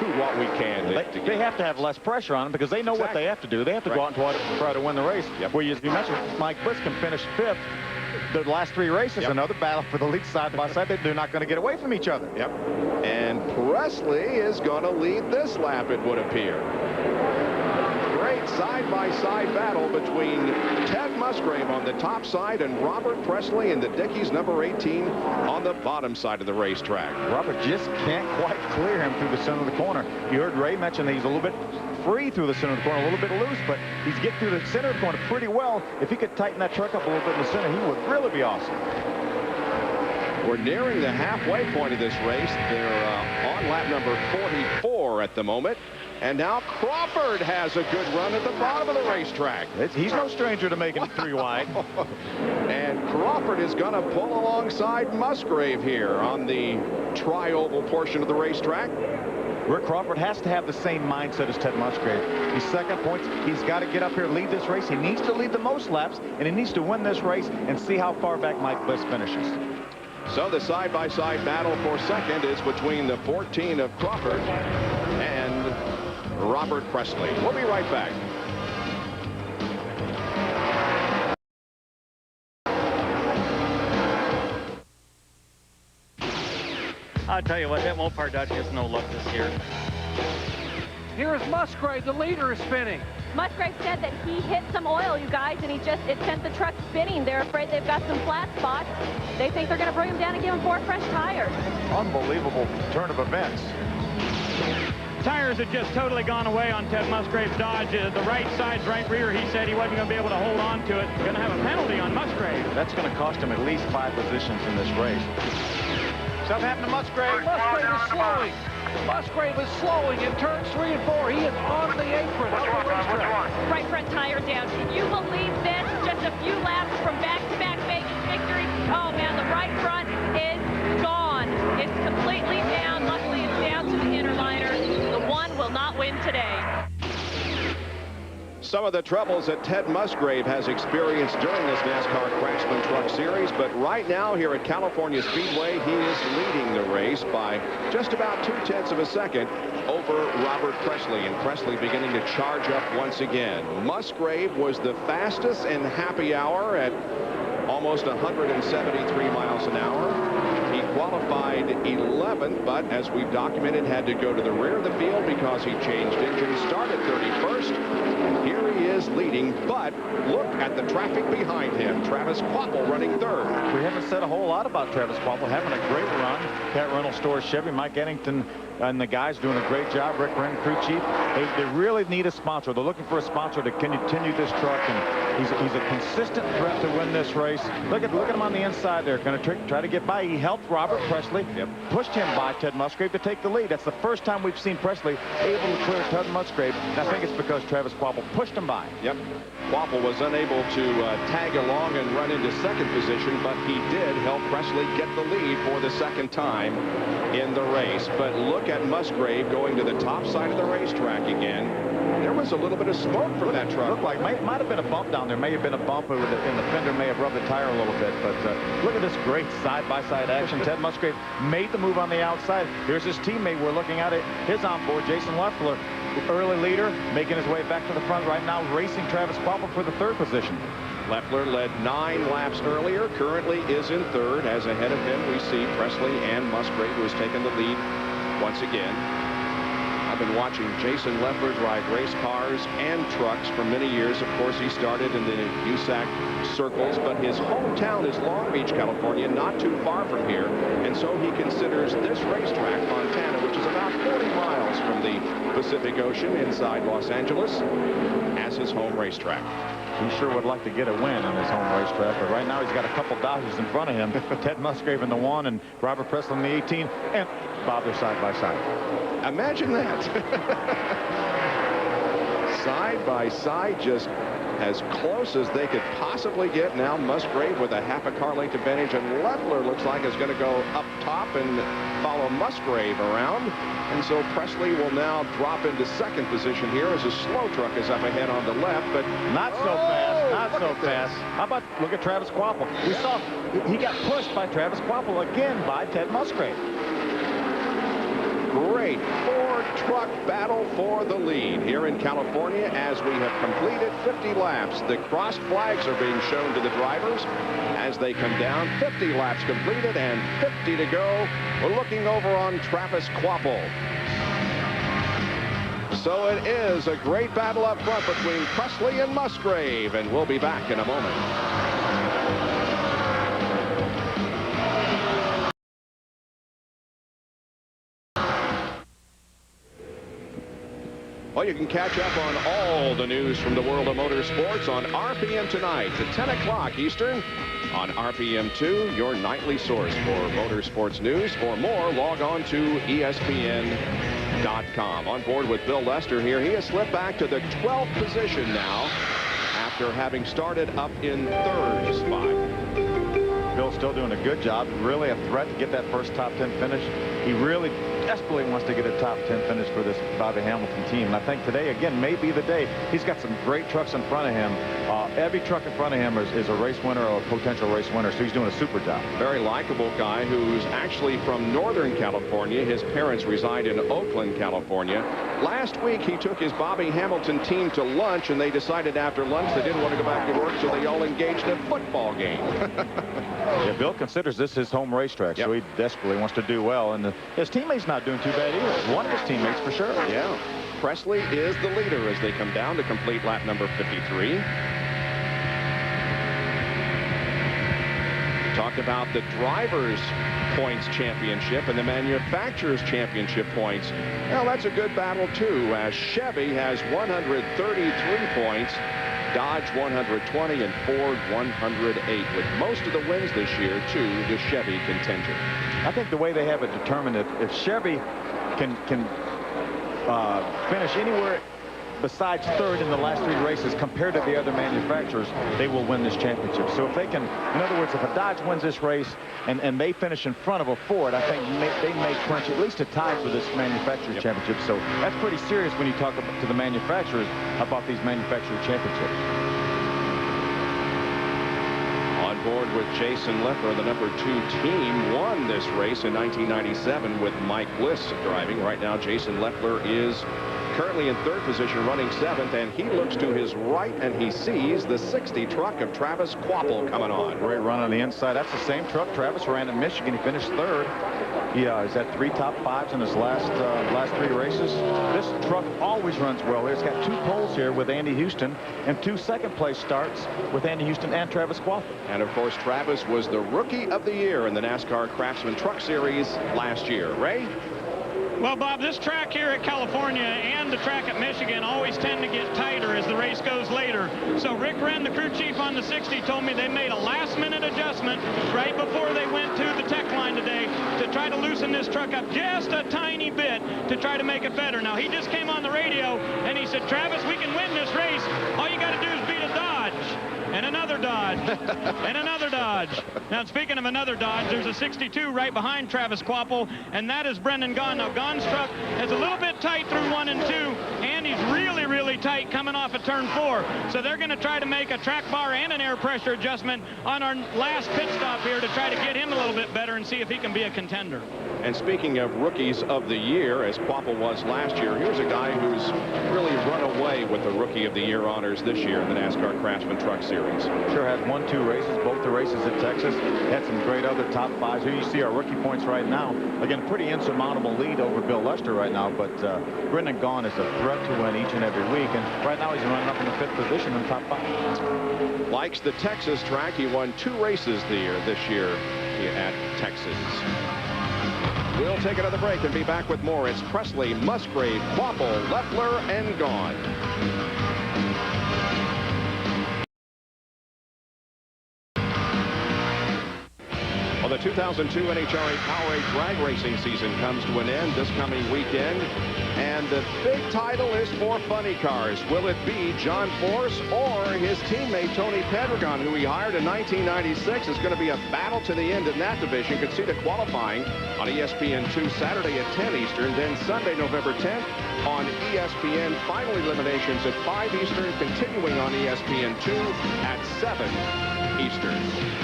A: do what we can.
B: They have to have less pressure on them, because they know what they have to do. They have to go out and try to win the race.
A: Yep.
B: Where, as you mentioned, Mike Bliss can finish 5th. The last 3 races, another battle for the lead side by side. They're not going to get away from each other.
A: Yep. And Presley is going to lead this lap, it would appear. great side-by-side battle between Ted Musgrave on the top side and Robert Presley in the Dickies number 18 on the bottom side of the racetrack.
B: Robert just can't quite clear him through the center of the corner. You heard Ray mention that he's a little bit free through the center of the corner, a little bit loose, but he's getting through the center of the corner pretty well. If he could tighten that truck up a little bit in the center, he would really be awesome.
A: We're nearing the halfway point of this race. They're on lap number 44 at the moment. And now Crawford has a good run at the bottom of the racetrack.
B: He's no stranger to making it 3 wide.
A: And Crawford is going to pull alongside Musgrave here on the tri-oval portion of the racetrack.
B: Rick Crawford has to have the same mindset as Ted Musgrave. He's second points. He's got to get up here, lead this race. He needs to lead the most laps, and he needs to win this race and see how far back Mike Bliss finishes.
A: So the side-by-side battle for second is between the 14 of Crawford and Robert Presley. We'll be right back.
O: I'll tell you what, that Mopar Dodge has no luck this year.
C: Here's Musgrave. The leader is spinning.
E: Musgrave said that he hit some oil, you guys, and it sent the truck spinning. They're afraid they've got some flat spots. They think they're going to bring him down and give him 4 fresh tires.
B: Unbelievable turn of events.
F: Tires had just totally gone away on Ted Musgrave's Dodge. The right side's right rear, he said he wasn't going to be able to hold on to it. Going to have a penalty on Musgrave.
B: That's going to cost him at least 5 positions in this race. Something happened to Musgrave.
C: Musgrave is slowing. Musgrave is slowing in turns 3 and 4. He is on the apron of the racetrack.
E: Right front tire down. Can you believe this? Just a few laps from back-to-back Vegas victory. Oh, man, the right front is gone. It's completely down. Luckily, it's down to the inner liner. The one will not win today.
A: Some of the troubles that Ted Musgrave has experienced during this NASCAR Craftsman Truck Series, but right now here at California Speedway, he is leading the race by just about 0.2 of a second over Robert Presley, and Presley beginning to charge up once again. Musgrave was the fastest in happy hour at almost 173 miles an hour. He qualified 11th, but as we've documented, had to go to the rear of the field because he changed engines, started 31st. And here he is leading, but look at the traffic behind him. Travis Kvapil running third.
B: We haven't said a whole lot about Travis Kvapil having a great run. Cat Rental Stores Chevy, Mike Eddington and the guys doing a great job. Rick Wren, crew chief. They really need a sponsor. They're looking for a sponsor to continue this truck, and he's a consistent threat to win this race. Look at him on the inside there. Going to try to get by. He helped Robert Presley. Pushed him by Ted Musgrave to take the lead. That's the first time we've seen Presley able to clear Ted Musgrave. And I think it's because Travis Kvapil pushed him by.
A: Yep. Kvapil was unable to tag along and run into second position, but he did help Presley get the lead for the second time in the race. But look at Musgrave going to the top side of the racetrack again. There was a little bit of smoke from that truck.
B: Looked like might have been a bump down there. May have been a bump and the fender may have rubbed the tire a little bit. But look at this great side-by-side action. Ted Musgrave made the move on the outside. Here's his teammate. We're looking at it. His onboard, Jason Leffler, early leader, making his way back to the front right now, racing Travis Kvapil for the third position.
A: Leffler led 9 laps earlier, currently is in third, as ahead of him we see Presley and Musgrave, who has taken the lead once again. I've been watching Jason Leffler drive race cars and trucks for many years. Of course, he started in the USAC circles, but his hometown is Long Beach, California, not too far from here. And so he considers this racetrack, Fontana, which is about 40 miles from the Pacific Ocean inside Los Angeles, as his home racetrack.
B: He sure would like to get a win on his home racetrack, but right now he's got a couple Dodges in front of him. Ted Musgrave in the 1 and Robert Presley in the 18, and Bob, they're side by side.
A: Imagine that. Side by side, just as close as they could possibly get. Now Musgrave with a half a car length advantage, and Leffler looks like is going to go up top and follow Musgrave around. And so Presley will now drop into second position here as a slow truck is up ahead on the left, but
B: not so fast, not so fast. How about look at Travis Kvapil? We saw he got pushed by Travis Kvapil again by Ted Musgrave.
A: Great 4-truck battle for the lead here in California as we have completed 50 laps. The crossed flags are being shown to the drivers as they come down. 50 laps completed and 50 to go. We're looking over on Travis Kvapil. So it is a great battle up front between Presley and Musgrave, and we'll be back in a moment. Well, you can catch up on all the news from the world of motorsports on RPM tonight at 10 o'clock Eastern on RPM2, your nightly source for motorsports news. For more, log on to ESPN.com. On board with Bill Lester here. He has slipped back to the 12th position now after having started up in 3rd spot.
B: Bill's still doing a good job. Really a threat to get that first top 10 finish. He really desperately wants to get a top 10 finish for this Bobby Hamilton team. And I think today, again, may be the day. He's got some great trucks in front of him. Every truck in front of him is a race winner or a potential race winner, so he's doing a super job.
A: Very likable guy who's actually from Northern California. His parents reside in Oakland, California. Last week, he took his Bobby Hamilton team to lunch, and they decided after lunch they didn't want to go back to work, so they all engaged in a football game.
B: Yeah, Bill considers this his home racetrack, so he desperately wants to do well. And his teammate's not doing too bad either. One of his teammates for sure.
A: Yeah. Presley is the leader as they come down to complete lap number 53. We talked about the Drivers' Points Championship and the Manufacturers' Championship points. Well, that's a good battle, too, as Chevy has 133 points. Dodge 120 and Ford 108, with most of the wins this year to the Chevy contingent.
B: I think the way they have it determined, if Chevy can finish anywhere besides 3rd in the last 3 races compared to the other manufacturers, they will win this championship. So if they can, in other words, if a Dodge wins this race and they finish in front of a Ford, I think they may clinch at least a tie for this manufacturer's championship. So that's pretty serious when you talk to the manufacturers about these manufacturer championships.
A: On board with Jason Leffler, the number 2 team won this race in 1997 with Mike Bliss driving. Right now, Jason Leffler is currently in 3rd position, running 7th, and he looks to his right and he sees the 60 truck of Travis Kvapil coming on.
B: Great run on the inside. That's the same truck Travis ran in Michigan. He finished 3rd. He's had 3 top 5s in his last 3 races. This truck always runs well. It's got 2 poles here with Andy Houston and 2 second-place starts with Andy Houston and Travis Kvapil.
A: And of course, Travis was the Rookie of the Year in the NASCAR Craftsman Truck Series last year. Ray?
F: Well, Bob, this track here at California and the track at Michigan always tend to get tighter as the race goes later. So Rick Wren, the crew chief on the 60, told me they made a last-minute adjustment right before they went to the tech line today to try to loosen this truck up just a tiny bit to try to make it better. Now, he just came on the radio and he said, Travis, we can win this race. All you got to do is beat a Dodge. And another Dodge. And another Dodge. Now, speaking of another Dodge, there's a 62 right behind Travis Kvapil, and that is Brendan Gaughan. Now, Gaughan's truck is a little bit tight through 1 and 2, and he's really, really tight coming off of turn 4. So they're going to try to make a track bar and an air pressure adjustment on our last pit stop here to try to get him a little bit better and see if he can be a contender.
A: And speaking of Rookies of the Year, as Kvapil was last year, here's a guy who's really run away with the Rookie of the Year honors this year in the NASCAR Craftsman Truck Series.
B: Sure has won 2 races, both the races at Texas. Had some great other top 5s. Here you see our rookie points right now. Again, pretty insurmountable lead over Bill Lester right now, but Brendan Gaughan is a threat to win each and every week, and right now he's running up in the 5th position in the top 5.
A: Likes the Texas track. He won 2 races this year at Texas. We'll take another break and be back with more. It's Presley, Musgrave, Kvapil, Leffler, and Gaughan. Well, the 2002 NHRA Powerade drag racing season comes to an end this coming weekend. And the big title is for Funny Cars. Will it be John Force or his teammate Tony Pedregon, who he hired in 1996? It's going to be a battle to the end in that division. Could see the qualifying on ESPN2 Saturday at 10 Eastern. Then Sunday, November 10th on ESPN. Final eliminations at 5 Eastern, continuing on ESPN2 at 7 Eastern.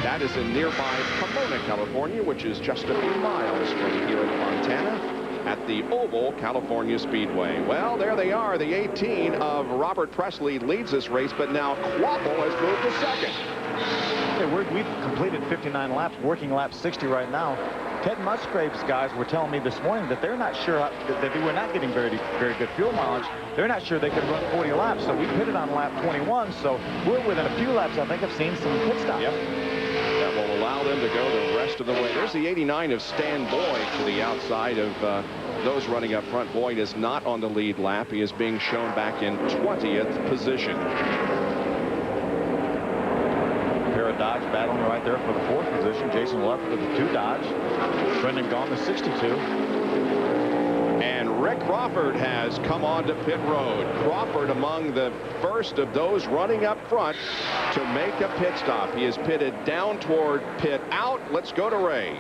A: That is in nearby Pomona, California, which is just a few miles from here in Fontana at the Oval California Speedway. Well, there they are. The 18 of Robert Presley leads this race, but now Kvapil has moved to 2nd.
B: Yeah, we've completed 59 laps, working lap 60 right now. Ted Musgrave's guys were telling me this morning that they're not sure that they were not getting very good fuel mileage. They're not sure they could run 40 laps, so we pitted on lap 21, so we're within a few laps, I think, of seeing some pit stops.
A: Yep. That will allow them to go the rest of the way. There's the 89 of Stan Boyd to the outside of those running up front. Boyd is not on the lead lap. He is being shown back in 20th position.
B: Dodge battling right there for the 4th position. Jason Left with the 2 Dodge. Brendan Gaughan the 62.
A: And Rick Crawford has come on to pit road. Crawford among the first of those running up front to make a pit stop. He is pitted down toward pit out. Let's go to Ray.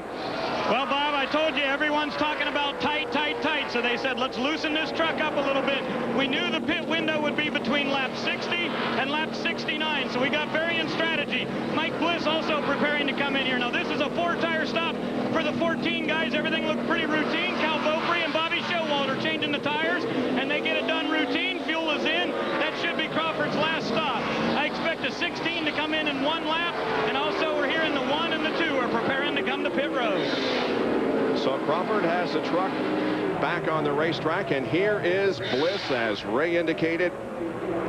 F: Well, Bob, I told you everyone's talking about tight, tight, tight. So they said, let's loosen this truck up a little bit. We knew the pit window would be between lap 60 and lap 69. So we got varying strategy. Mike Bliss also preparing to come in here. Now, this is a 4-tire stop for the 14 guys. Everything looked pretty routine. Cal Beaupre and Bobby Showalter changing the tires, and they get it done routine. Fuel is in. That should be Crawford's last stop. I expect a 16 to come in 1 lap, and also we're hearing the 1 and the 2 are preparing to come to pit road.
A: So Crawford has the truck back on the racetrack, and here is Bliss, as Ray indicated,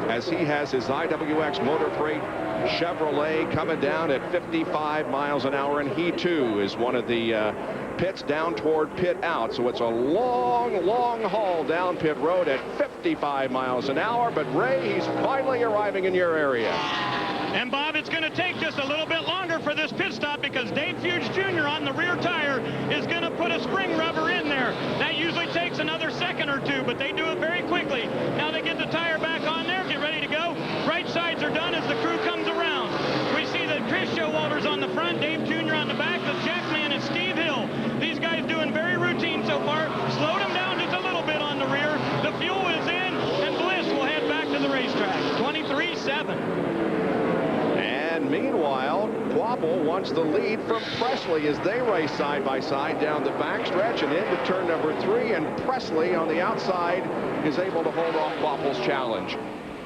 A: as he has his IWX Motor Freight Chevrolet coming down at 55 miles an hour, and he too is one of the pits down toward pit out. So it's a long, long haul down pit road at 55 miles an hour. But Ray, he's finally arriving in your area.
F: And Bob, it's going to take just a little bit longer for this pit stop because Dave Fuge Jr. on the rear tire is going to put a spring rubber in there. That usually takes another second or 2, but they do it very quickly. Now they get the tire back on there, get ready to go. Right sides are done as the crew comes around. We see that Chris Showalter's on the front, Dave Jr. on the back, the Jackman is Steve Hill. These guys doing very routine so far. Slowed them down just a little bit on the rear. The fuel is in, and Bliss will head back to the racetrack. 23-7.
A: And meanwhile, Quapple wants the lead from Presley as they race side by side down the backstretch and into turn number 3. And Presley on the outside is able to hold off Quapple's challenge.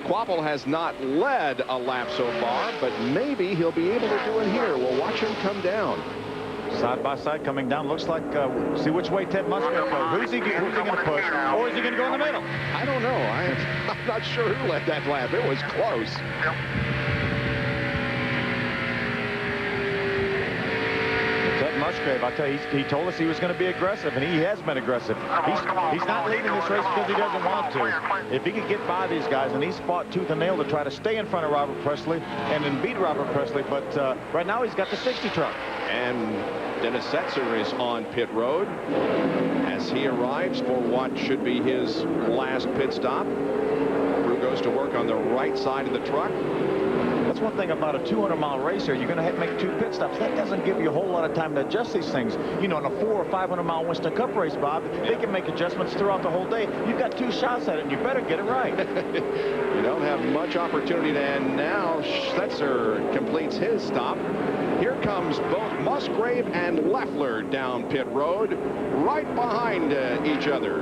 A: Quapple has not led a lap so far, but maybe he'll be able to do it here. We'll watch him come down.
B: Side by side coming down. Looks like, see which way Ted Musgrave goes. Who's he going to push? Or is he going to go in the middle?
A: I don't know. I'm not sure who led that lap. It was close.
B: Musgrave, I'll tell you, he told us he was going to be aggressive, and he has been aggressive. He's not leading this race because he doesn't want to. If he could get by these guys, and he's fought tooth and nail to try to stay in front of Robert Presley and then beat Robert Presley, but right now he's got the 60 truck.
A: And Dennis Setzer is on pit road as he arrives for what should be his last pit stop. Crew goes to work on the right side of the truck.
B: That's one thing about a 200-mile race here. You're going to have to make 2 pit stops. That doesn't give you a whole lot of time to adjust these things. You know, in a 400- or 500-mile Winston Cup race, Bob, they can make adjustments throughout the whole day. You've got 2 shots at it, and you better get it right.
A: You don't have much opportunity to end now. Setzer completes his stop. Here comes both Musgrave and Leffler down pit road, right behind each other.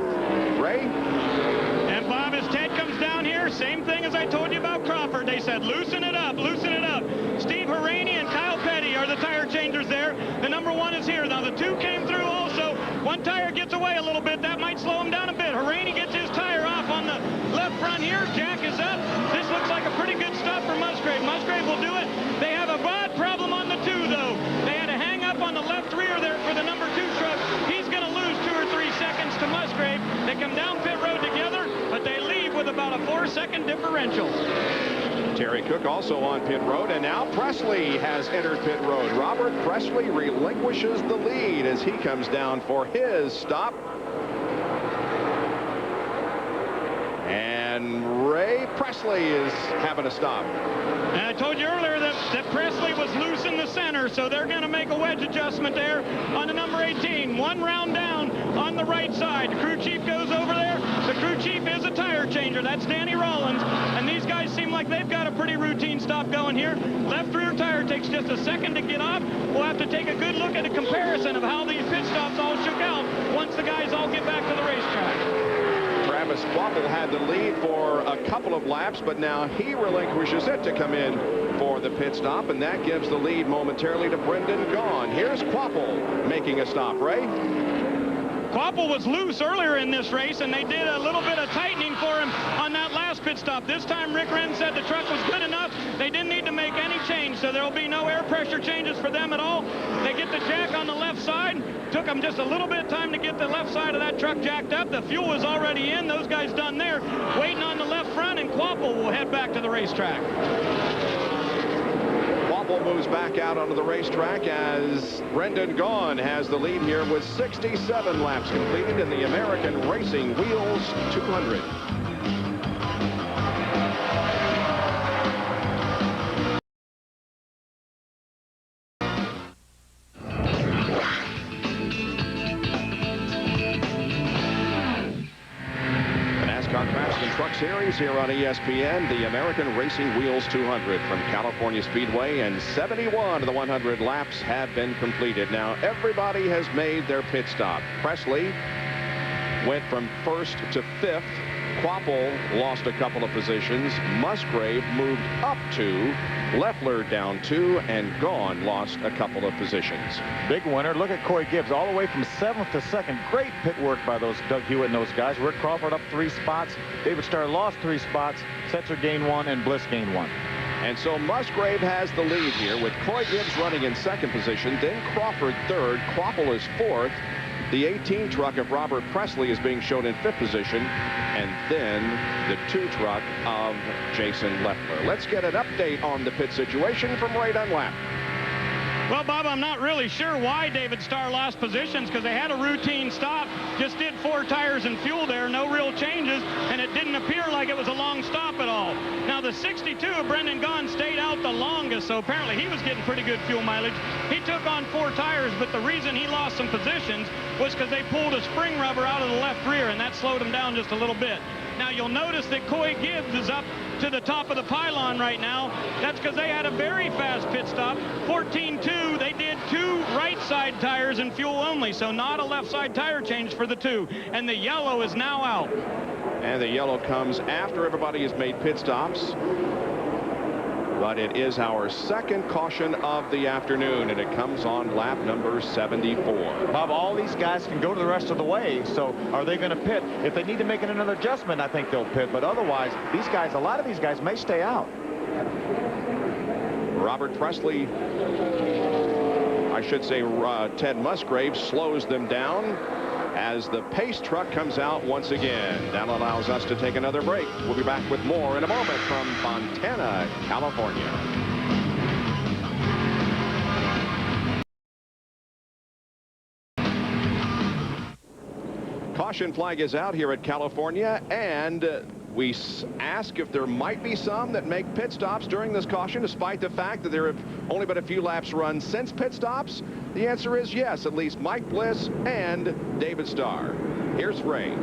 A: Ray?
F: And Bob, as Ted comes down here, same thing as I told you about Crawford. They said, loosen it up, loosen it up. Steve Harani and Kyle Petty are the tire changers there. The number 1 is here. Now, the 2 came through also. 1 tire gets away a little bit. That might slow him down a bit. Harani gets his tire off on the left front here. Jack is up. This looks like a pretty good stop for Musgrave. Musgrave will do it. They have a bad problem on the 2, though. They had a hang up on the left rear there for the number 2 truck. He's going to lose 2 or 3 seconds to Musgrave. They come down pit road together, but they leave with about a 4-second differential.
A: Terry Cook also on pit road, and now Presley has entered pit road. Robert Presley relinquishes the lead as he comes down for his stop. And Ray Presley is having a stop.
F: And I told you earlier that Presley was loose in the center, so they're going to make a wedge adjustment there on the number 18. 1 round down on the right side. The crew chief goes over there. The crew chief is a tire changer. That's Danny Rollins. And these guys seem like they've got a pretty routine stop going here. Left rear tire takes just a second to get off. We'll have to take a good look at a comparison of how these pit stops all shook out once the guys all get back to the racetrack.
A: Travis Quapple had the lead for a couple of laps, but now he relinquishes it to come in for for the pit stop, and that gives the lead momentarily to Brendan Gaughan. Here's Kvapil making a stop. Ray?
F: Kvapil was loose earlier in this race, and they did a little bit of tightening for him on that last pit stop. This time, Rick Wren said the truck was good enough. They didn't need to make any change, so there will be no air pressure changes for them at all. They get the jack on the left side. Took them just a little bit of time to get the left side of that truck jacked up. The fuel is already in. Those guys done there, waiting on the left front, and Kvapil will head back to the racetrack.
A: Kvapil moves back out onto the racetrack as Brendan Gaughan has the lead here with 67 laps completed in the American Racing Wheels 200. Series here on ESPN, the American Racing Wheels 200 from California Speedway, and 71 of the 100 laps have been completed. Now everybody has made their pit stop. Presley went from first to fifth. Kvapil lost a couple of positions. Musgrave moved up 2. Leffler down 2, and Gaughan lost a couple of positions.
B: Big winner. Look at Coy Gibbs all the way from 7th to 2nd. Great pit work by those Doug Hewitt and those guys. Rick Crawford up 3 spots. David Starr lost 3 spots. Setzer gained 1, and Bliss gained 1.
A: And so Musgrave has the lead here with Coy Gibbs running in 2nd position, then Crawford 3rd. Kvapil is 4th. The 18 truck of Robert Presley is being shown in 5th position, and then the 2 truck of Jason Leffler. Let's get an update on the pit situation from Ray Dunlap.
F: Well, Bob, I'm not really sure why David Starr lost positions, because they had a routine stop, just did 4 tires and fuel there, no real changes, and it didn't appear like it was a long stop at all. Now, the 62 of Brendan Gaughan stayed out the longest, so apparently he was getting pretty good fuel mileage. He took on 4 tires, but the reason he lost some positions was because they pulled a spring rubber out of the left rear, and that slowed him down just a little bit. Now, you'll notice that Coy Gibbs is up to the top of the pylon right now. That's because they had a very fast pit stop. 14-2, they did 2 right side tires and fuel only, so not a left side tire change for the 2. And the yellow is now out.
A: And the yellow comes after everybody has made pit stops. But it is our 2nd caution of the afternoon, and it comes on lap number 74.
B: Bob, all these guys can go to the rest of the way, so are they going to pit? If they need to make another adjustment, I think they'll pit, but otherwise, these guys, a lot of these guys may stay out.
A: Robert Presley, I should say Ted Musgrave, slows them down as the pace truck comes out once again. That allows us to take another break. We'll be back with more in a moment from Fontana, California. Caution flag is out here at California, and we ask if there might be some that make pit stops during this caution, despite the fact that there have only been a few laps run since pit stops. The answer is yes, at least Mike Bliss and David Starr. Here's Ray.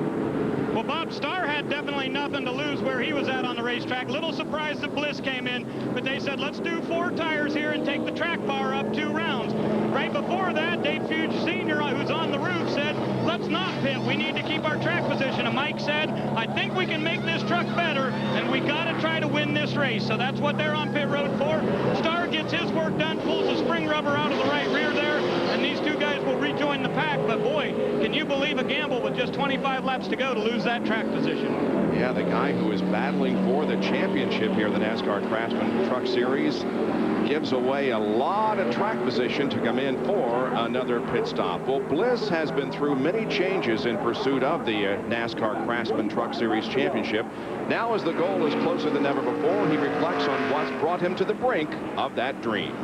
F: Well, Bob, Starr had definitely nothing to lose where he was at on the racetrack. Little surprised that Bliss came in, but they said, let's do 4 tires here and take the track bar up 2 rounds. Right before that, Dave Fuge Sr., who's on the roof, said, let's not pit. We need to keep our track position. And Mike said, I think we can make this truck better, and we got to try to win this race. So that's what they're on pit road for. Starr gets his work done, pulls the spring rubber out of the right rear there, and these 2 guys will rejoin the pack. But boy, can you believe a gamble with just 25 laps to go to lose that track position?
A: Yeah, the guy who is battling for the championship here in the NASCAR Craftsman Truck Series gives away a lot of track position to come in for another pit stop. Well, Bliss has been through many changes in pursuit of the NASCAR Craftsman Truck Series championship. Now, as the goal is closer than ever before, he reflects on what's brought him to the brink of that dream.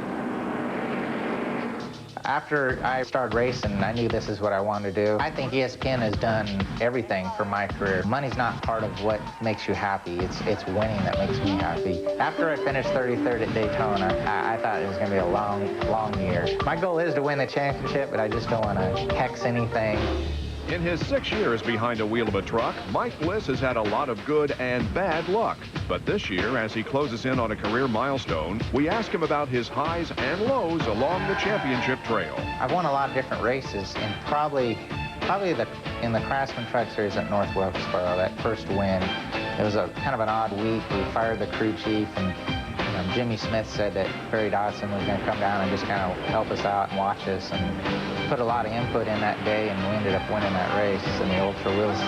J: After I started racing, I knew this is what I wanted to do. I think ESPN has done everything for my career. Money's not part of what makes you happy. It's winning that makes me happy. After I finished 33rd at Daytona, I thought it was going to be a long year. My goal is to win the championship, but I just don't want to hex anything.
A: In his 6 years behind the wheel of a truck, Mike Bliss has had a lot of good and bad luck. But this year, as he closes in on a career milestone, we ask him about his highs and lows along the championship trail.
J: I've won a lot of different races, and probably in the Craftsman Truck Series at North Wilkesboro, that first win, it was a kind of an odd week. We fired the crew chief, and Jimmy Smith said that Perry Dodson was going to come down and just kind of help us out and watch us, and put a lot of input in that day, and we ended up winning that race in the Ultra Wheels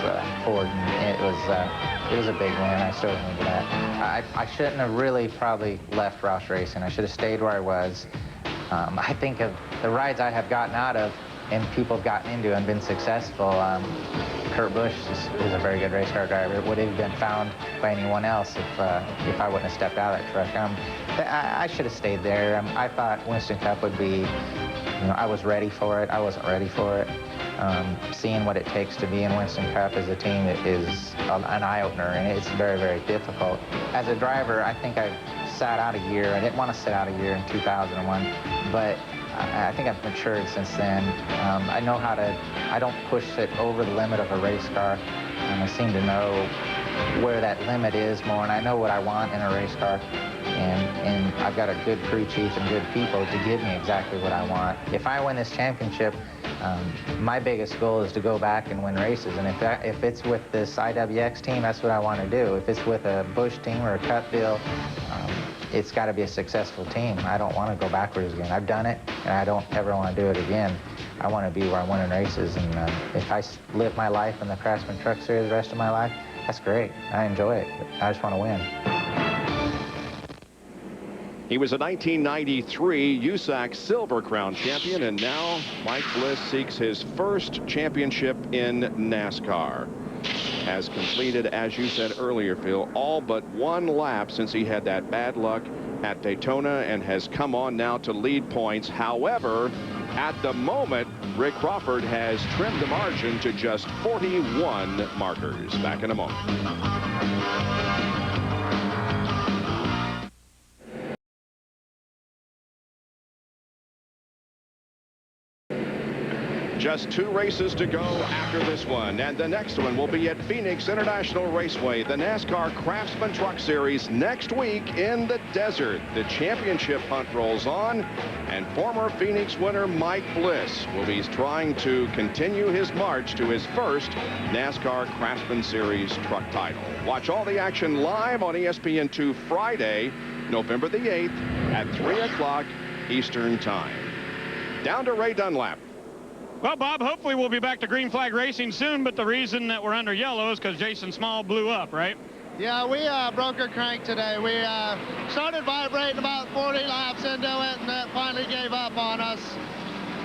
J: Ford, and it was a big win. I still remember that. I shouldn't have really probably left Roush Racing. I should have stayed where I was. I think of the rides I have gotten out of and people have gotten into and been successful. Kurt Busch is a very good race car driver. It would have been found by anyone else if I wouldn't have stepped out of that truck. I should have stayed there. I thought Winston Cup would be, I was ready for it. I wasn't ready for it. Seeing what it takes to be in Winston Cup as a team is an eye-opener, and it's very, very difficult. As a driver, I think I sat out a year. I didn't want to sit out a year in 2001, but I think I've matured since then. I know how to, I don't push it over the limit of a race car. I seem to know where that limit is more, and I know what I want in a race car. And I've got a good crew chief and good people to give me exactly what I want. If I win this championship, my biggest goal is to go back and win races. And if it's with this IWX team, that's what I want to do. If it's with a Busch team or a Cup deal, it's got to be a successful team. I don't want to go backwards again. I've done it, and I don't ever want to do it again. I want to be where I'm winning races, and if I live my life in the Craftsman Truck Series the rest of my life, that's great. I enjoy it. I just want to win.
A: He was a 1993 USAC Silver Crown champion, and now Mike Bliss seeks his first championship in NASCAR. Has completed, as you said earlier, Phil, all but one lap since he had that bad luck at Daytona, and has come on now to lead points. However, at the moment, Rick Crawford has trimmed the margin to just 41 markers. Back in a moment. Just 2 races to go after this one, and the next one will be at Phoenix International Raceway, the NASCAR Craftsman Truck Series, next week in the desert. The championship hunt rolls on, and former Phoenix winner Mike Bliss will be trying to continue his march to his first NASCAR Craftsman Series truck title. Watch all the action live on ESPN2 Friday, November the 8th at 3 o'clock Eastern Time. Down to Ray Dunlap.
F: Well, Bob, hopefully we'll be back to green flag racing soon, but the reason that we're under yellow is because Jason Small blew up, right?
P: Yeah, we broke our crank today. We started vibrating about 40 laps into it, and it finally gave up on us.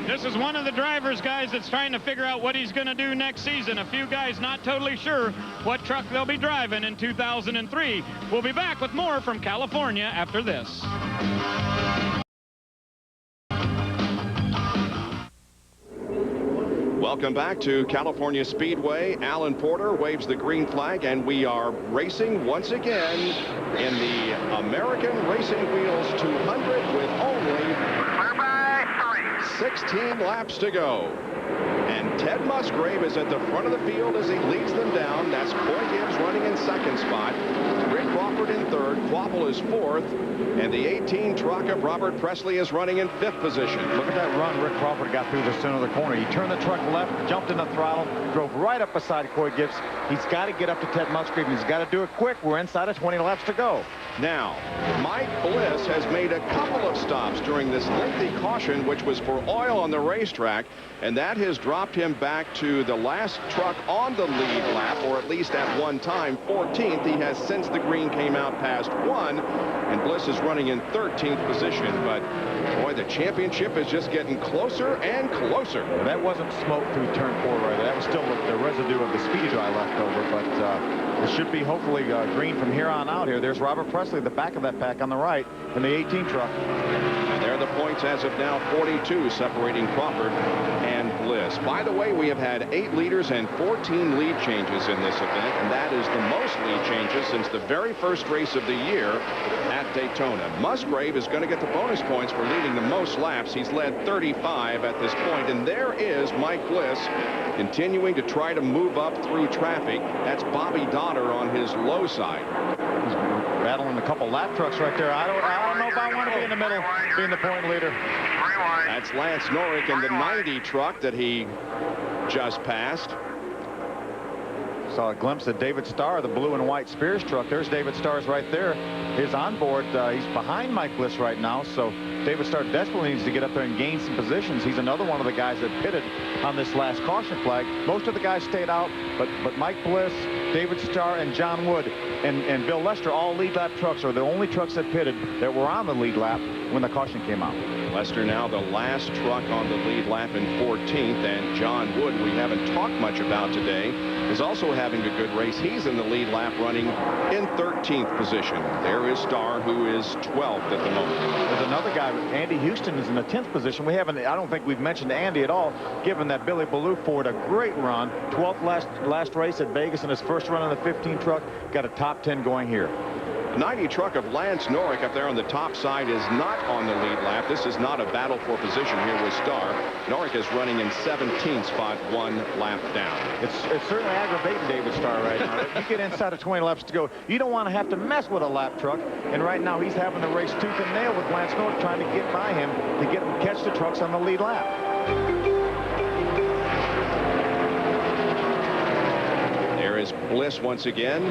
F: This is one of the drivers, guys, that's trying to figure out what he's going to do next season. A few guys not totally sure what truck they'll be driving in 2003. We'll be back with more from California after this.
A: Welcome back to California Speedway. Alan Porter waves the green flag, and we are racing once again in the American Racing Wheels 200 with only 16 laps to go. And Ted Musgrave is at the front of the field as he leads them down. That's Coy Gibbs running in second spot. Rick Crawford in third. Quapple is fourth. And the 18 truck of Robert Presley is running in fifth position.
B: Look at that run Rick Crawford got through the center of the corner. He turned the truck left, jumped in the throttle, drove right up beside Coy Gibbs. He's got to get up to Ted Musgrave. He's got to do it quick. We're inside of 20 laps to go.
A: Now, Mike Bliss has made a couple of stops during this lengthy caution, which was for oil on the racetrack, and that has dropped him back to the last truck on the lead lap, or at least at one time, 14th. He has, since the green came out, past 1, and Bliss is running in 13th position. But, boy, the championship is just getting closer and closer.
B: Well, that wasn't smoke through turn 4 right there. That was still the residue of the speed dry left over, but it should be hopefully green from here on out here. There's Robert Presley at the back of that pack on the right in the 18 truck.
A: And there are the points as of now, 42 separating Crawford and Bliss. By the way, we have had 8 leaders and 14 lead changes in this event, and that is the most lead changes since the very first race of the year at Daytona. Musgrave is going to get the bonus points for leading the most laps. He's led 35 at this point, and there is Mike Bliss continuing to try to move up through traffic. That's Bobby Donner on his low side.
B: He's battling a couple lap trucks right there. I don't know if I want to be in the middle, being the point leader.
A: That's Lance Norrick in the 90 truck that he just passed.
B: Saw a glimpse of David Starr, the blue and white Spears truck. There's David Starr's right there. His onboard, he's behind Mike Bliss right now, so David Starr desperately needs to get up there and gain some positions. He's another one of the guys that pitted on this last caution flag. Most of the guys stayed out, but Mike Bliss, David Starr, and John Wood and Bill Lester, all lead lap trucks, are the only trucks that pitted that were on the lead lap when the caution came out.
A: Lester now the last truck on the lead lap in 14th, and John Wood, we haven't talked much about today, is also having a good race. He's in the lead lap running in 13th position. There is Starr, who is 12th at the moment.
B: There's another guy, Andy Houston, is in the 10th position. I don't think we've mentioned Andy at all, given that Billy Ballou Ford a great run. 12th last race at Vegas in his first run on the 15 truck. Got a top 10 going here.
A: 90 truck of Lance Norrick up there on the top side is not on the lead lap. This is not a battle for position here with Starr. Norrick is running in 17th spot, 1 lap down.
B: It's certainly aggravating David Starr right now. If you get inside of 20 laps to go, you don't want to have to mess with a lap truck. And right now he's having to race tooth and nail with Lance Norrick, trying to get by him to get him to catch the trucks on the lead lap.
A: There is Bliss once again.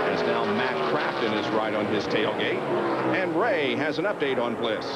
A: As now Matt Crafton is right on his tailgate. And Ray has an update on Bliss.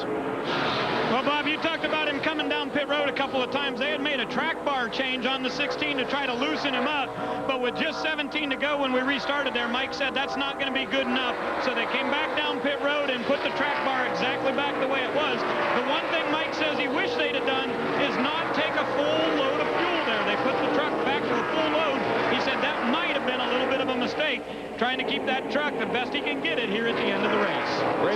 F: Well, Bob, you talked about him coming down pit road a couple of times. They had made a track bar change on the 16 to try to loosen him up. But with just 17 to go when we restarted there, Mike said that's not going to be good enough. So they came back down pit road and put the track bar exactly back the way it was. The one thing Mike says he wished they'd have done is not take a full load of fuel there. They put the truck back to a full load. He said that might have been a little bit of a mistake, trying to keep that truck the best he can get it here at the end of the race.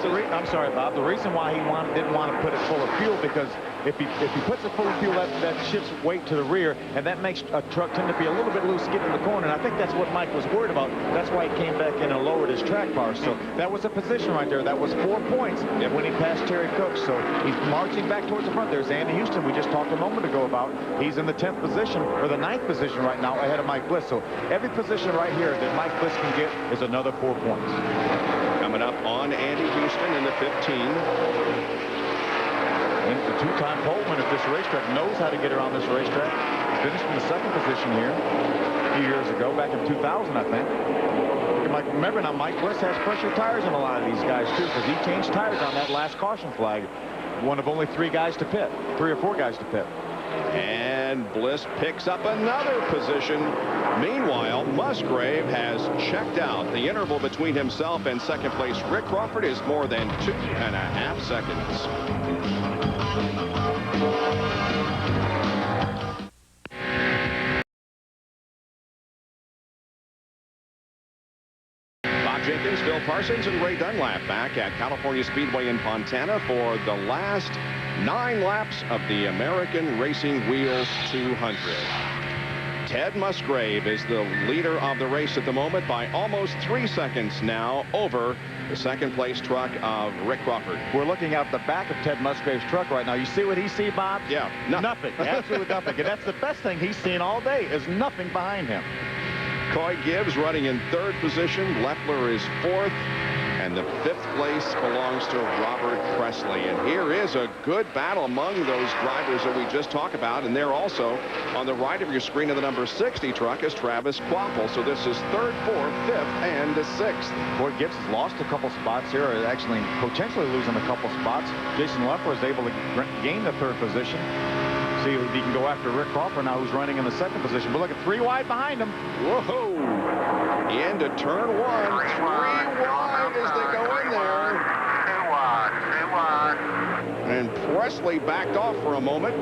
B: Ray, I'm sorry, Bob. The reason why he didn't want to put it full of fuel, because if he puts it full of fuel, that shifts weight to the rear, and that makes a truck tend to be a little bit loose getting in the corner. And I think that's what Mike was worried about. That's why he came back in and lowered his track bar. So that was a position right there. That was 4 points when he passed Terry Cook. So he's marching back towards the front. There's Andy Houston, we just talked a moment ago about. He's in the 10th position, or the 9th position right now, ahead of Mike Bliss. So every position right here that Mike Bliss can get is another 4 points.
A: Coming up on Andy Houston in the 15.
B: And the two-time pole winner at this racetrack, knows how to get around this racetrack. Finished in the 2nd position here a few years ago, back in 2000, I think. Remember now, Mike Bliss has pressure tires on a lot of these guys, too, because he changed tires on that last caution flag. One of only 3 guys to pit, 3 or 4 guys to pit.
A: And Bliss picks up another position. Meanwhile, Musgrave has checked out. The interval between himself and second place Rick Crawford is more than 2.5 seconds. Bob Jenkins, Phil Parsons, and Ray Dunlap back at California Speedway in Fontana for the last 9 laps of the American Racing Wheels 200. Ted Musgrave is the leader of the race at the moment by almost 3 seconds now over the second place truck of Rick Crawford.
B: We're looking at the back of Ted Musgrave's truck right now. You see what he sees, Bob?
A: Yeah.
B: Nothing. Absolutely nothing. And that's the best thing he's seen all day, is nothing behind him.
A: Coy Gibbs running in 3rd position. Leffler is 4th. And the 5th place belongs to Robert Presley. And here is a good battle among those drivers that we just talked about. And they're also on the right of your screen of the number 60 truck is Travis Quapple. So this is 3rd, 4th, 5th, and 6th.
B: Coy Gibbs has lost a couple spots here, actually potentially losing a couple spots. Jason Leffler is able to gain the 3rd position. See if he can go after Rick Crawford now, who's running in the 2nd position. But look at 3 wide behind him.
A: Whoa! Into turn 1. 3 wide as they go in there.
D: 2 wide.
A: And Presley backed off for a moment.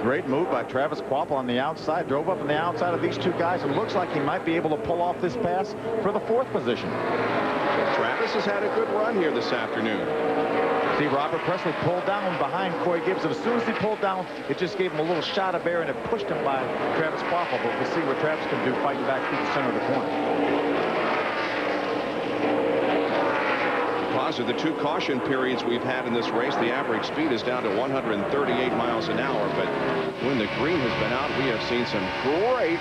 B: Great move by Travis Quapple on the outside. Drove up on the outside of these 2 guys and looks like he might be able to pull off this pass for the 4th position.
A: Travis has had a good run here this afternoon.
B: See, Robert Presley pulled down behind Coy Gibbs, and as soon as he pulled down, it just gave him a little shot of air, and it pushed him by Travis Quapple. But we'll see what Travis can do fighting back through the center of the corner.
A: Because of the 2 caution periods we've had in this race, the average speed is down to 138 miles an hour. But when the green has been out, we have seen some great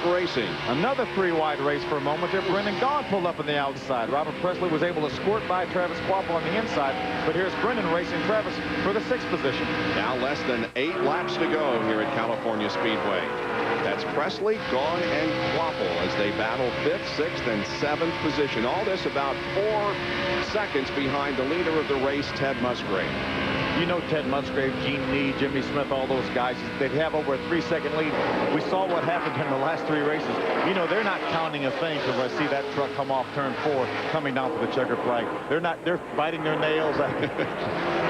A: racing.
B: Another 3 wide race for a moment there. Brendan Gaughan pulled up on the outside. Robert Presley was able to squirt by Travis Quapple on the inside. But here's Brendan racing Travis for the 6th position.
A: Now less than 8 laps to go here at California Speedway. That's Presley, Gaughan, and Kvapil as they battle 5th, 6th, and 7th position. All this about 4 seconds behind the leader of the race, Ted Musgrave.
B: You know Ted Musgrave, Gene Lee, Jimmy Smith, all those guys, they'd have over a 3-second lead. We saw what happened in the last 3 races. You know, they're not counting a thing because I see that truck come off turn 4 coming down to the checkered flag. They're biting their nails.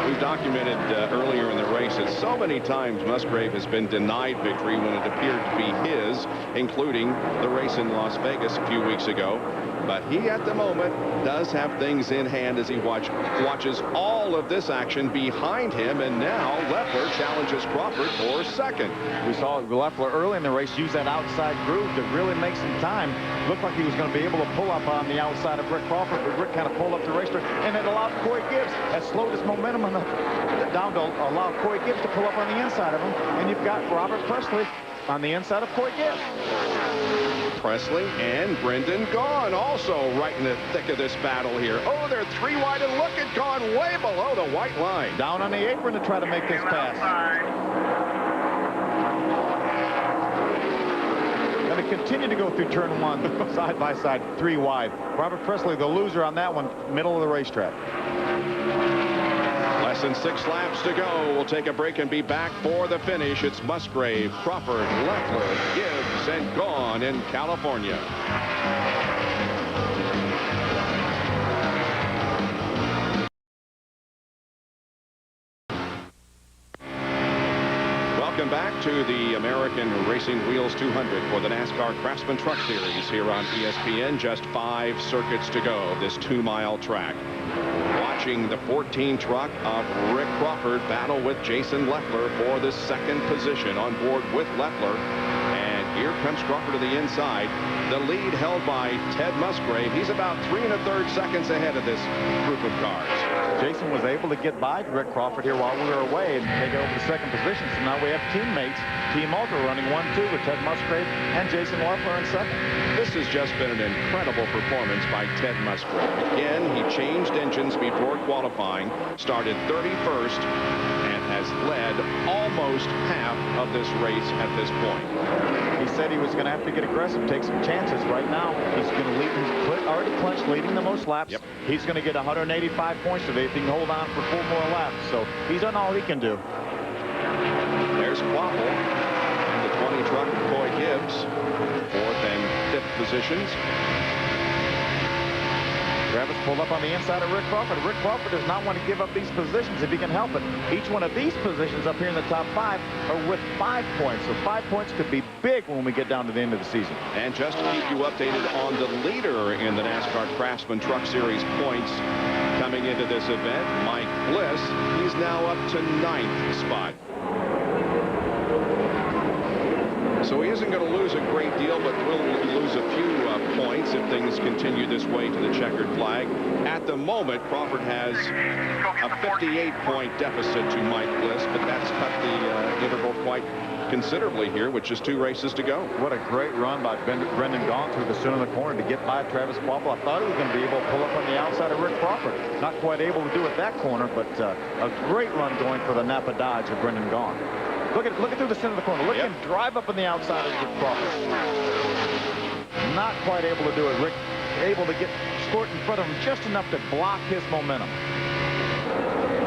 A: We've documented earlier in the race that so many times Musgrave has been denied victory when it appeared to be his, including the race in Las Vegas a few weeks ago. But he, at the moment, does have things in hand as he watches all of this action behind him. And now Leffler challenges Crawford for 2nd.
B: We saw Leffler early in the race use that outside groove to really make some time. Looked like he was going to be able to pull up on the outside of Rick Crawford, but Rick kind of pulled up the racetrack, and it allowed Coy Gibbs, has slowed his momentum down to allow Coy Gibbs to pull up on the inside of him. And you've got Robert Presley on the inside of Coy Gibbs.
A: Presley and Brendan Gaughan also right in the thick of this battle here. Oh, they're 3 wide, and look at Gaughan way below the white line.
B: Down on the apron to try to make this pass. Going to continue to go through turn 1, side by side, 3 wide. Robert Presley, the loser on that one, middle of the racetrack.
A: Less than 6 laps to go. We'll take a break and be back for the finish. It's Musgrave, Crawford, Leffler, Gibbs, and Gaughan in California. Welcome back to the American Racing Wheels 200 for the NASCAR Craftsman Truck Series here on ESPN. Just 5 circuits to go of this 2-mile track. Watching the 14 truck of Rick Crawford battle with Jason Leffler for the 2nd position on board with Leffler. And here comes Crawford to the inside. The lead held by Ted Musgrave. He's about 3 1/3 seconds ahead of this group of cars.
B: Jason was able to get by Rick Crawford here while we were away and take over the 2nd position. So now we have teammates, Team Ultra running 1-2 with Ted Musgrave and Jason Leffler in 2nd.
A: This has just been an incredible performance by Ted Musgrave. Again, he changed engines before qualifying, started 31st, and has led almost half of this race at this point.
B: He said he was going to have to get aggressive, take some chances. Right now, he's going to lead. He's already clinched, leading the most laps.
A: Yep.
B: He's going to get 185 points today if he can hold on for 4 more laps. So he's done all he can do.
A: There's Kvapil and the 20 truck of Coy Gibbs, 4th and 5th positions.
B: Travis pulled up on the inside of Rick Crawford. Rick Crawford does not want to give up these positions if he can help it. Each one of these positions up here in the top 5 are with 5 points. So 5 points could be big when we get down to the end of the season.
A: And just to keep you updated on the leader in the NASCAR Craftsman Truck Series points coming into this event, Mike Bliss, he's now up to 9th spot. So he isn't going to lose a great deal, but will lose a few points if things continue this way to the checkered flag. At the moment, Crawford has a 58-point deficit to Mike Bliss, but that's cut the interval quite considerably here with just 2 races to go.
B: What a great run by Brendan Gaughan through the center of the corner to get by Travis Kvapil. I thought he was going to be able to pull up on the outside of Rick Crawford. Not quite able to do it that corner, but a great run going for the Napa Dodge of Brendan Gaughan. Look at through the center of the corner. Look at him drive up on the outside of Rick Crawford. Not quite able to do it. Rick able to get squirt in front of him just enough to block his momentum.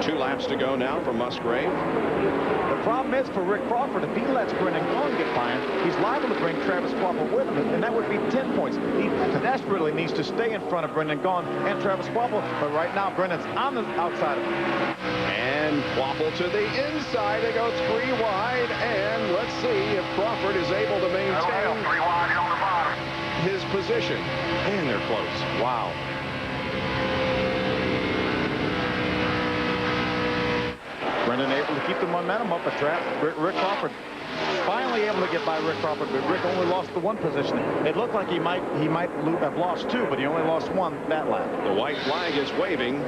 A: 2 laps to go now for Musgrave.
B: The problem is for Rick Crawford, if he lets Brendan Gaughan get by him, he's liable to bring Travis Kvapil with him, and that would be 10 points. He desperately needs to stay in front of Brendan Gaughan and Travis Kvapil, but right now Brendan's on the outside of him.
A: And Kvapil to the inside. They go 3 wide, and let's see if Crawford is able to maintain his position. And they're close. Wow.
B: Brendan able to keep the momentum up, but Rick Crawford finally able to get by Rick Crawford, but Rick only lost the 1 position. It looked like he might have lost 2, but he only lost 1 that lap.
A: The white flag is waving.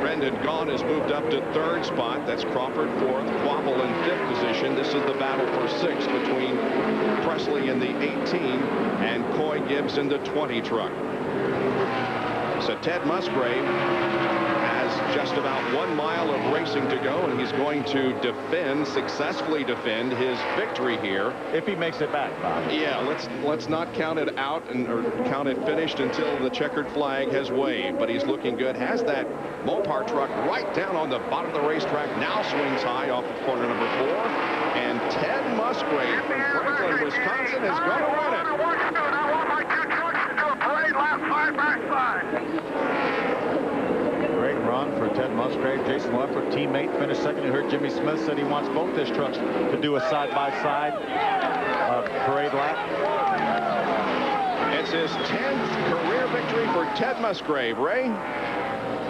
A: Brendan Gaughan has moved up to 3rd spot. That's Crawford 4th, Kvapil in 5th position. This is the battle for 6th between Presley in the 18 and Coy Gibbs in the 20 truck. So Ted Musgrave has just about 1 mile of racing to go, and he's going to successfully defend his victory here.
B: If he makes it back, Bob.
A: Yeah, let's not count it out or count it finished until the checkered flag has waved, but he's looking good. Has that Mopar truck right down on the bottom of the racetrack, now swings high off of corner number 4, and Ted Musgrave from Franklin, Wisconsin is going to win it.
D: I want my 2 trucks to do a parade lap 5 backside.
B: Great run for Ted Musgrave. Jason Leffler, teammate, finished second. You heard Jimmy Smith said he wants both his trucks to do a side-by-side parade lap.
A: It's his 10th career victory for Ted Musgrave. Ray?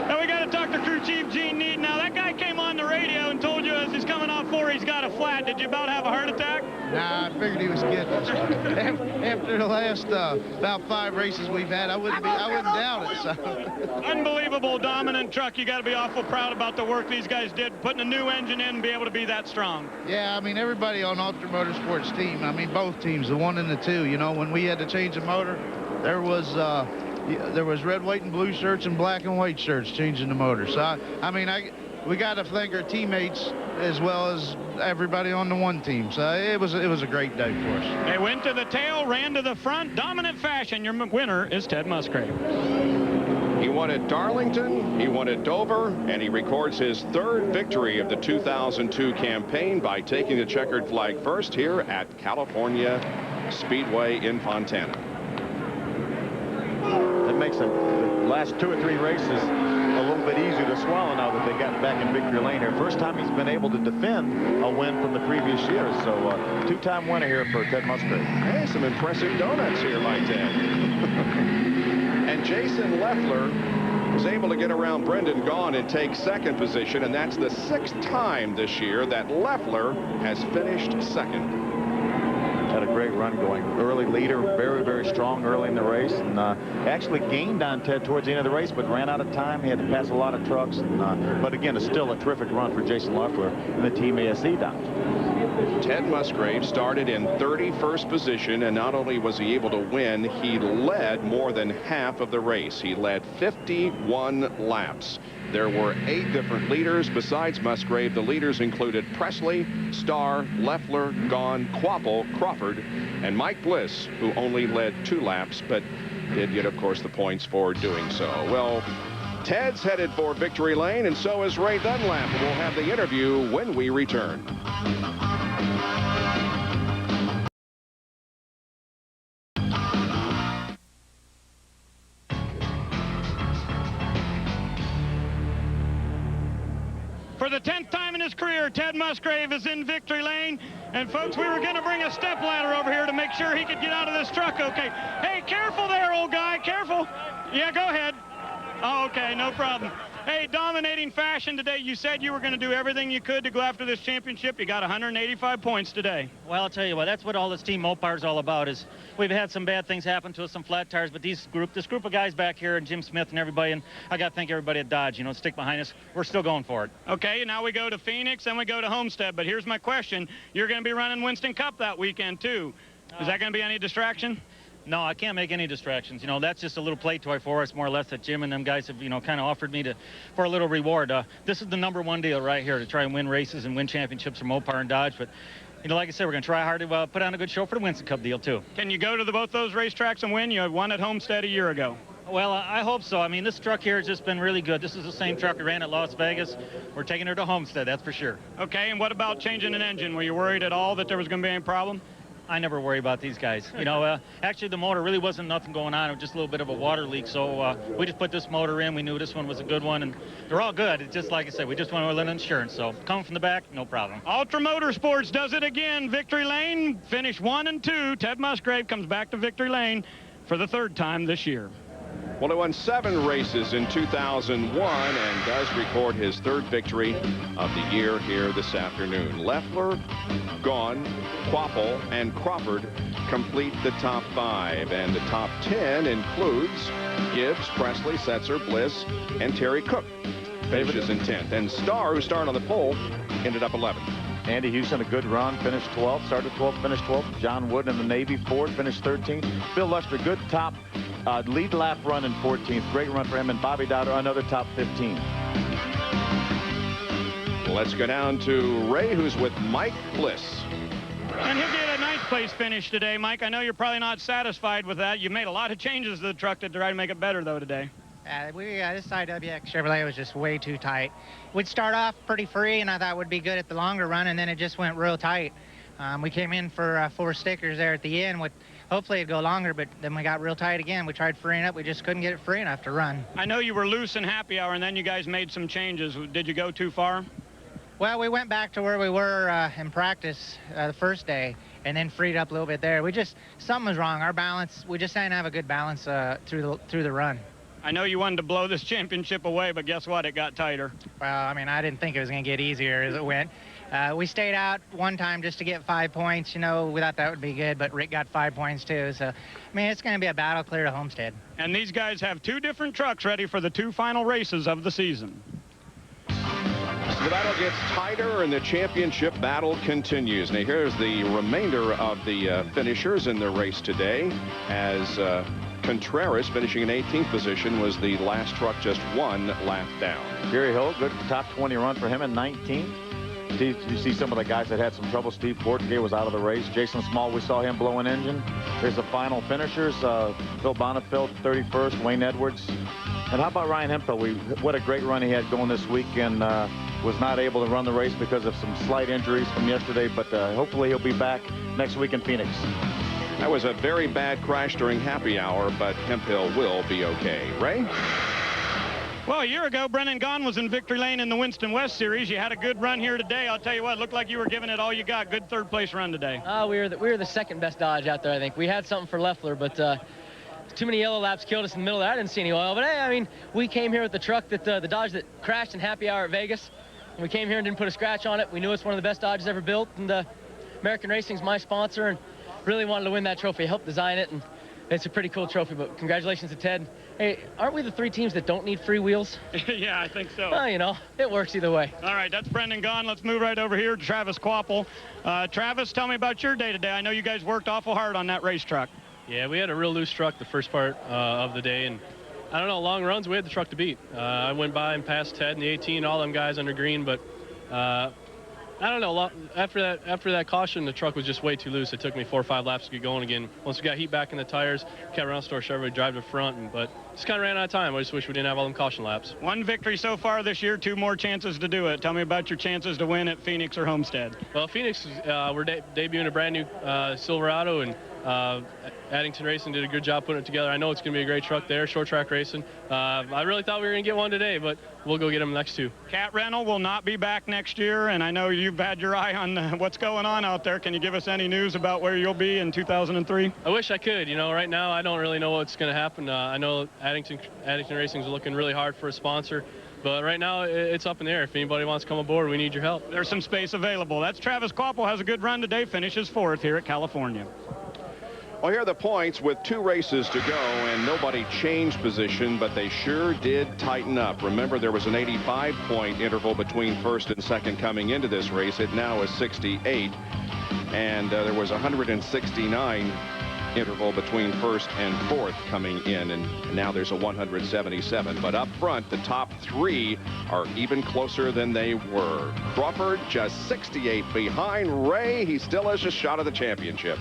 F: Now we got to talk to crew chief Gene Need. Now that guy came on the radio and told you as he's coming off 4 he's got a flat. Did you about have a heart attack?
P: Nah, I figured he was kidding us. After the last about 5 races we've had, I wouldn't doubt it. So.
F: Unbelievable, dominant truck. You got to be awful proud about the work these guys did, putting a new engine in and be able to be that strong.
P: Yeah, I mean, everybody on Ultra Motorsports team, I mean, both teams, the 1 and the 2, you know, when we had to change the motor, there was red, white, and blue shirts and black and white shirts changing the motor. So, we got to thank our teammates as well as everybody on the 1 team. So it was a great day for us.
F: They went to the tail, ran to the front, dominant fashion. Your winner is Ted Musgrave.
A: He won at Darlington, he won at Dover, and he records his 3rd victory of the 2002 campaign by taking the checkered flag first here at California Speedway in Fontana.
B: That makes the last 2 or 3 races a little bit easier to swallow now that they got back in victory lane here. First time he's been able to defend a win from the previous year. So 2-time winner here for Ted Musgrave.
A: Hey, some impressive donuts here by Ted. And Jason Leffler was able to get around Brendan Gaughan and take 2nd position, and that's the 6th time this year that Leffler has finished 2nd.
B: Had a great run going. Early leader, very, very strong early in the race, and actually gained on Ted towards the end of the race, but ran out of time. He had to pass a lot of trucks, and, but again, it's still a terrific run for Jason Leffler and the Team ASE down.
A: Ted Musgrave started in 31st position, and not only was he able to win, he led more than half of the race. He led 51 laps. There were 8 different leaders besides Musgrave. The leaders included Presley, Starr, Leffler, Gaughan, Quapple, Crawford, and Mike Bliss, who only led 2 laps, but did get, of course, the points for doing so. Well, Ted's headed for victory lane, and so is Ray Dunlap. We'll have the interview when we return.
F: For the 10th time in his career, Ted Musgrave is in victory lane. And folks, we were going to bring a step ladder over here to make sure he could get out of this truck okay. Hey, careful there, old guy, careful. Yeah, go ahead. Oh, okay, no problem. Hey, dominating fashion today. You said you were going to do everything you could to go after this championship. You got 185 points today.
N: Well, I'll tell you what, that's what all this Team Mopar is all about. Is we've had some bad things happen to us, some flat tires, but this group of guys back here, and Jim Smith and everybody, and I got to thank everybody at Dodge, you know, stick behind us. We're still going for it.
F: Okay, now we go to Phoenix, and we go to Homestead. But here's my question. You're going to be running Winston Cup that weekend, too. Is that going to be any distraction?
N: No, I can't make any distractions. You know, that's just a little play toy for us, more or less, that Jim and them guys have, you know, kind of offered me for a little reward. This is the #1 deal right here, to try and win races and win championships for Mopar and Dodge. But, you know, like I said, we're going to try hard to put on a good show for the Winston Cup deal, too.
F: Can you go to both those racetracks and win? You won at Homestead a year ago.
N: Well, I hope so. I mean, this truck here has just been really good. This is the same truck we ran at Las Vegas. We're taking her to Homestead, that's for sure.
F: Okay, and what about changing an engine? Were you worried at all that there was going to be any problem?
N: I never worry about these guys. You know, actually the motor really wasn't nothing going on. It was just a little bit of a water leak. So we just put this motor in. We knew this one was a good one, and they're all good. It's just like I said, we just want to learn insurance. So coming from the back, no problem.
F: Ultra Motorsports does it again. Victory lane, finish 1 and 2. Ted Musgrave comes back to victory lane for the 3rd time this year.
A: Well, he won 7 races in 2001 and does record his 3rd victory of the year here this afternoon. Leffler, Gaughan, Quapple, and Crawford complete the top 5, and the top 10 includes Gibbs, Presley, Setzer, Bliss, and Terry Cook. Finishes in 10th. And Starr, who started on the pole, ended up 11th.
B: Andy Houston, a good run, finished 12th, started 12th, finished 12th. John Wood in the Navy, Ford, finished 13th. Bill Lester, good top lead lap run in 14th. Great run for him. And Bobby Dowder, another top 15.
A: Let's go down to Ray, who's with Mike Bliss.
F: And he'll get a ninth place finish today, Mike. I know you're probably not satisfied with that. You made a lot of changes to the truck to try to make it better, though, today.
J: This IWX Chevrolet was just way too tight. We'd start off pretty free, and I thought would be good at the longer run, and then it just went real tight. We came in for 4 stickers there at the end with hopefully it'd go longer, but then we got real tight again. We tried freeing up. We just couldn't get it free enough to run.
F: I know you were loose in happy hour, and then you guys made some changes. Did you go too far?
J: Well, we went back to where we were in practice the first day and then freed up a little bit there. Something was wrong. Our balance, we just didn't have a good balance through the run.
F: I know you wanted to blow this championship away, but guess what? It got tighter.
J: Well, I mean, I didn't think it was going to get easier as it went. We stayed out one time just to get 5 points. You know, we thought that would be good, but Rick got 5 points too. So, I mean, it's going to be a battle clear to Homestead.
F: And these guys have 2 different trucks ready for the 2 final races of the season.
A: So the battle gets tighter and the championship battle continues. Now here's the remainder of the finishers in the race today, as Contreras, finishing in 18th position, was the last truck just 1 lap down.
B: Gary Hill, good top 20 run for him in 19th. You see some of the guys that had some trouble. Steve Fortier was out of the race. Jason Small, we saw him blow an engine. Here's the final finishers. Phil Bonnefeld, 31st. Wayne Edwards. And how about Ryan Hemphill? What a great run he had going this week, and was not able to run the race because of some slight injuries from yesterday, but hopefully he'll be back next week in Phoenix.
A: That was a very bad crash during happy hour, but Hemphill will be okay. Ray?
F: Well, a year ago, Brennan Gaughan was in victory lane in the Winston West Series. You had a good run here today. I'll tell you what, it looked like you were giving it all you got. Good third-place run today.
L: We were the second best Dodge out there, I think. We had something for Leffler, but too many yellow laps killed us in the middle there. I didn't see any oil, but hey, I mean, we came here with the truck that the Dodge that crashed in happy hour at Vegas. And we came here and didn't put a scratch on it. We knew it's one of the best Dodges ever built, and American Racing's my sponsor, and really wanted to win that trophy. I helped design it, and it's a pretty cool trophy, but congratulations to Ted. Hey, aren't we the 3 teams that don't need free wheels?
F: Yeah, I think so.
L: Well, you know, it works either way.
F: All right, that's Brendan Gaughan. Let's move right over here to Travis Kvapil. Travis, tell me about your day today. I know you guys worked awful hard on that race truck.
Q: Yeah, we had a real loose truck the first part of the day, and I don't know, long runs, we had the truck to beat. I went by and passed Ted and the 18, all them guys under green, but I don't know, after that caution, the truck was just way too loose. It took me 4 or 5 laps to get going again. Once we got heat back in the tires, kept around store Chevrolet, drive to front, but just kind of ran out of time. I just wish we didn't have all them caution laps.
F: 1 victory so far this year, 2 more chances to do it. Tell me about your chances to win at Phoenix or Homestead.
Q: Well, Phoenix, we're debuting a brand new Silverado, and Addington Racing did a good job putting it together. I know it's going to be a great truck there, short track racing. I really thought we were going to get one today, but we'll go get them next 2.
F: Cat Rental will not be back next year, and I know you've had your eye on what's going on out there. Can you give us any news about where you'll be in 2003?
Q: I wish I could. You know, right now I don't really know what's going to happen. I know Addington Racing is looking really hard for a sponsor. But right now, it's up in the air. If anybody wants to come aboard, we need your help.
F: There's some space available. That's Travis Kvapil. Has a good run today. Finishes 4th here at California.
A: Well, here are the points with 2 races to go, and nobody changed position, but they sure did tighten up. Remember, there was an 85-point interval between 1st and 2nd coming into this race. It now is 68, and there was 169 interval between 1st and 4th coming in, and now there's a 177. But up front, the top 3 are even closer than they were. Crawford just 68 behind Ray. He still has a shot at the championship.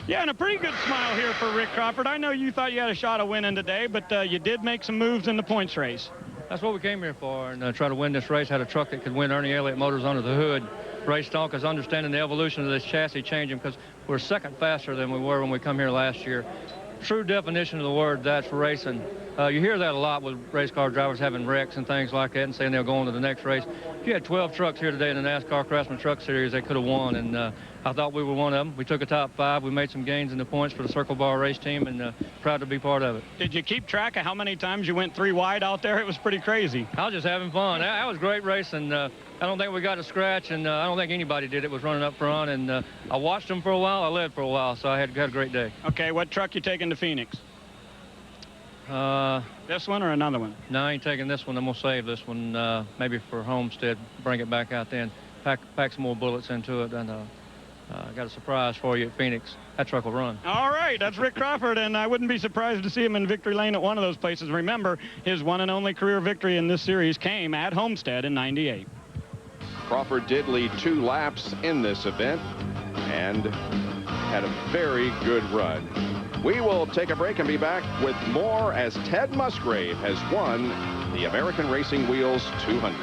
F: Yeah, and a pretty good smile here for Rick Crawford. I know you thought you had a shot of winning today, but you did make some moves in the points race.
I: That's what we came here for, and try to win this race. Had a truck that could win Ernie Elliott Motors under the hood. Ray Stonk understanding the evolution of this chassis changing, because we're 2nd faster than we were when we come here last year. True definition of the word, that's racing. You hear that a lot with race car drivers having wrecks and things like that and saying they'll go on to the next race. If you had 12 trucks here today in the NASCAR Craftsman Truck Series, they could have won, and I thought we were one of them. We took a top 5. We made some gains in the points for the Circle Bar race team, and proud to be part of it.
F: Did you keep track of how many times you went 3 wide out there? It was pretty crazy.
I: I was just having fun. That was great racing. I don't think we got a scratch, and I don't think anybody did. It was running up front, and I watched them for a while. I led for a while, so I had a great day.
F: Okay, what truck you taking to Phoenix? This one or another one?
I: No, I ain't taking this one. I'm going to save this one maybe for Homestead, bring it back out then, pack some more bullets into it, and got a surprise for you at Phoenix. That truck will run.
F: All right, that's Rick Crawford, and I wouldn't be surprised to see him in victory lane at one of those places. Remember, his one and only career victory in this series came at Homestead in '98.
A: Crawford did lead 2 laps in this event and had a very good run. We will take a break and be back with more as Ted Musgrave has won the American Racing Wheels 200.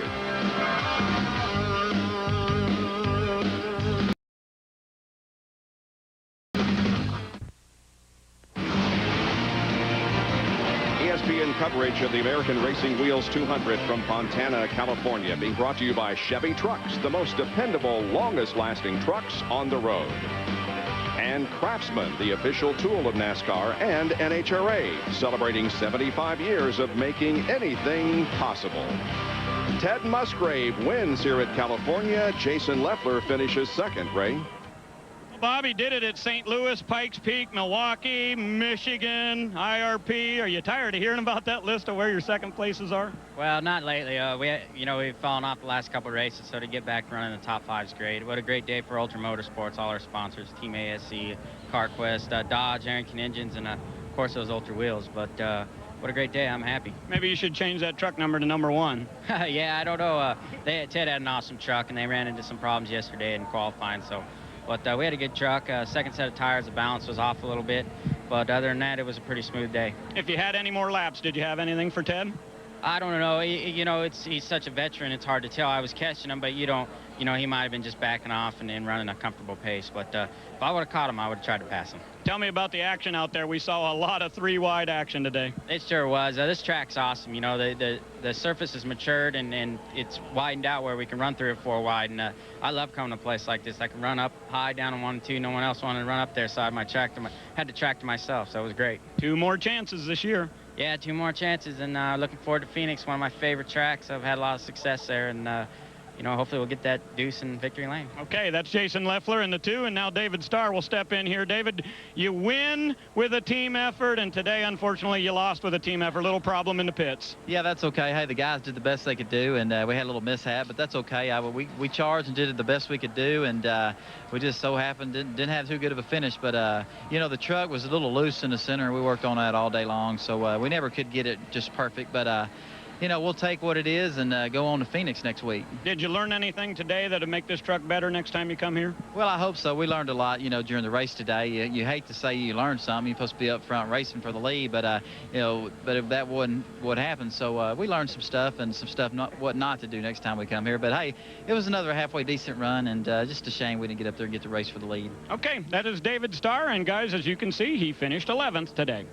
A: ESPN coverage of the American Racing Wheels 200 from Fontana, California, being brought to you by Chevy Trucks, the most dependable, longest-lasting trucks on the road. And Craftsman, the official tool of NASCAR and NHRA, celebrating 75 years of making anything possible. Ted Musgrave wins here at California. Jason Leffler finishes second, Ray.
F: Bobby did it at St. Louis, Pikes Peak, Milwaukee, Michigan, IRP. Are you tired of hearing about that list of where your second places are?
R: Well, not lately. We've fallen off the last couple of races, so to get back running the top 5 is great. What a great day for Ultra Motorsports, all our sponsors, Team ASC, CarQuest, Dodge, Arrington Engines, and of course those Ultra Wheels. But what a great day. I'm happy.
F: Maybe you should change that truck number to number 1.
R: Yeah, I don't know. Ted had an awesome truck, and they ran into some problems yesterday in qualifying, so. But we had a good truck. Second set of tires, the balance was off a little bit. But other than that, it was a pretty smooth day.
F: If you had any more laps, did you have anything for Ted?
R: I don't know. He's such a veteran. It's hard to tell. I was catching him, but he might have been just backing off and running a comfortable pace. But if I would have caught him, I would have tried to pass him.
F: Tell me about the action out there. We saw a lot of 3-wide action today.
R: It sure was. This track's awesome. The surface has matured and it's widened out where we can run 3 or 4 wide. And I love coming to a place like this. I can run up high, down on 1 and 2. No one else wanted to run up there, so I had the track to myself. So it was great.
F: 2 more chances this year.
R: Yeah, 2 more chances, and looking forward to Phoenix, one of my favorite tracks. I've had a lot of success there, and hopefully we'll get that deuce in victory lane.
F: Okay, that's Jason Leffler in the 2, and now David Starr will step in here. David, you win with a team effort, and today, unfortunately, you lost with a team effort. Little problem in the pits.
G: Yeah, that's okay. Hey, the guys did the best they could do, and we had a little mishap, but that's okay. We charged and did the best we could do, and we just so happened didn't have too good of a finish. But the truck was a little loose in the center. We worked on that all day long, so we never could get it just perfect. But we'll take what it is and go on to Phoenix next week.
F: Did you learn anything today that'll make this truck better next time you come here?
G: Well, I hope so. We learned a lot, during the race today. You hate to say you learned something. You're supposed to be up front racing for the lead, but but if that wasn't what happened, so we learned some stuff and some stuff what not to do next time we come here. But hey, it was another halfway decent run, and just a shame we didn't get up there and get the race for the lead.
F: Okay, that is David Starr, and guys, as you can see, he finished 11th today.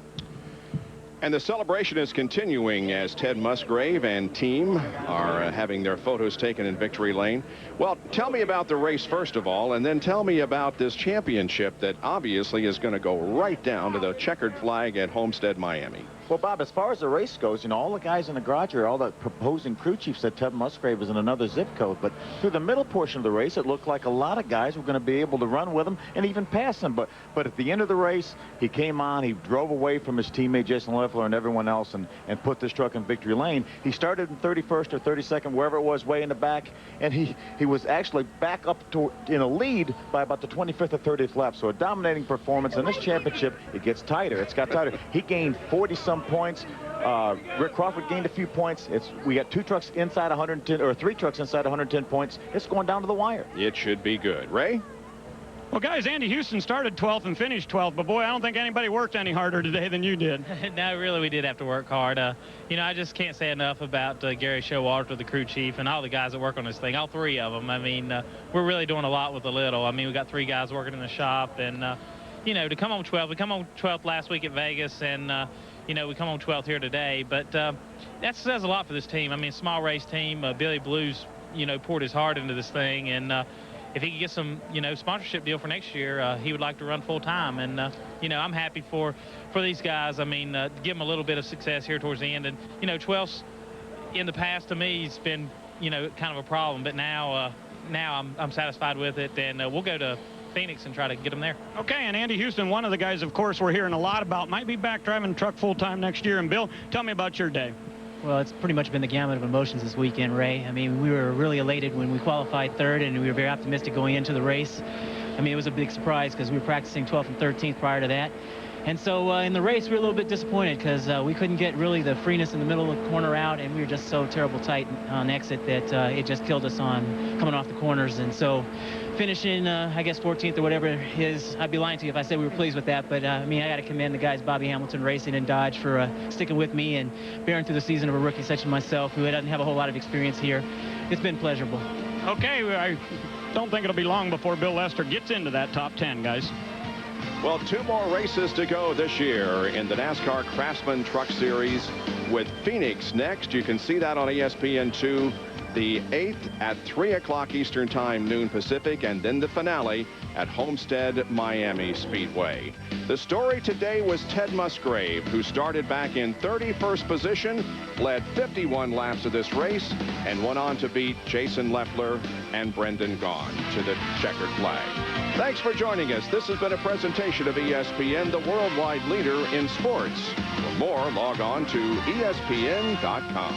A: And the celebration is continuing as Ted Musgrave and team are having their photos taken in victory lane. Well, tell me about the race first of all, and then tell me about this championship that obviously is going to go right down to the checkered flag at Homestead, Miami.
B: Well, Bob, as far as the race goes, all the guys in the garage here, all the proposing crew chiefs said Ted Musgrave was in another zip code. But through the middle portion of the race, it looked like a lot of guys were going to be able to run with him and even pass him. But at the end of the race, he came on, he drove away from his teammate Jason Leffler and everyone else and put this truck in victory lane. He started in 31st or 32nd, wherever it was, way in the back, and he was actually back up in a lead by about the 25th or 30th lap. So a dominating performance. In this championship, it gets tighter. It's got tighter. He gained 40-some points. Rick Crawford gained a few points. We got 2 trucks inside 110, or 3 trucks inside 110 points. It's going down to the wire.
A: It should be good. Ray?
F: Well, guys, Andy Houston started 12th and finished 12th, but boy, I don't think anybody worked any harder today than you did.
N: No, really, we did have to work hard. I just can't say enough about Gary Showalter, the crew chief, and all the guys that work on this thing, all 3 of them. I mean, we're really doing a lot with a little. I mean, we got 3 guys working in the shop, and, to come on 12th, we come on 12th last week at Vegas, and, we come on 12th here today, but that says a lot for this team. I mean, small race team. Billy Blues, poured his heart into this thing, and if he could get some, sponsorship deal for next year, he would like to run full time. And, I'm happy for these guys. I mean, give them a little bit of success here towards the end. And, 12th in the past to me has been, kind of a problem. But now I'm satisfied with it, and we'll go to Phoenix and try to get them there.
F: Okay, and Andy Houston, one of the guys, of course, we're hearing a lot about, might be back driving the truck full time next year. And Bill, tell me about your day.
S: Well, it's pretty much been the gamut of emotions this weekend, Ray. I mean, we were really elated when we qualified 3rd, and we were very optimistic going into the race. I mean, it was a big surprise because we were practicing 12th and 13th prior to that. And so in the race, we were a little bit disappointed because we couldn't get really the freeness in the middle of the corner out, and we were just so terrible tight on exit that it just killed us on coming off the corners. And so finishing, I guess, 14th or whatever it is, I'd be lying to you if I said we were pleased with that. But, I mean, I got to commend the guys, Bobby Hamilton Racing and Dodge, for sticking with me and bearing through the season of a rookie such as myself, who doesn't have a whole lot of experience here. It's been pleasurable.
F: Okay, I don't think it'll be long before Bill Lester gets into that top 10, guys.
A: Well, 2 more races to go this year in the NASCAR Craftsman Truck Series with Phoenix next. You can see that on ESPN2, the 8th at 3 o'clock Eastern Time, noon Pacific, and then the finale at Homestead Miami Speedway. The story today was Ted Musgrave, who started back in 31st position, led 51 laps of this race, and went on to beat Jason Leffler and Brendan Gaughan to the checkered flag. Thanks for joining us. This has been a presentation of ESPN, the worldwide leader in sports. For more, log on to ESPN.com.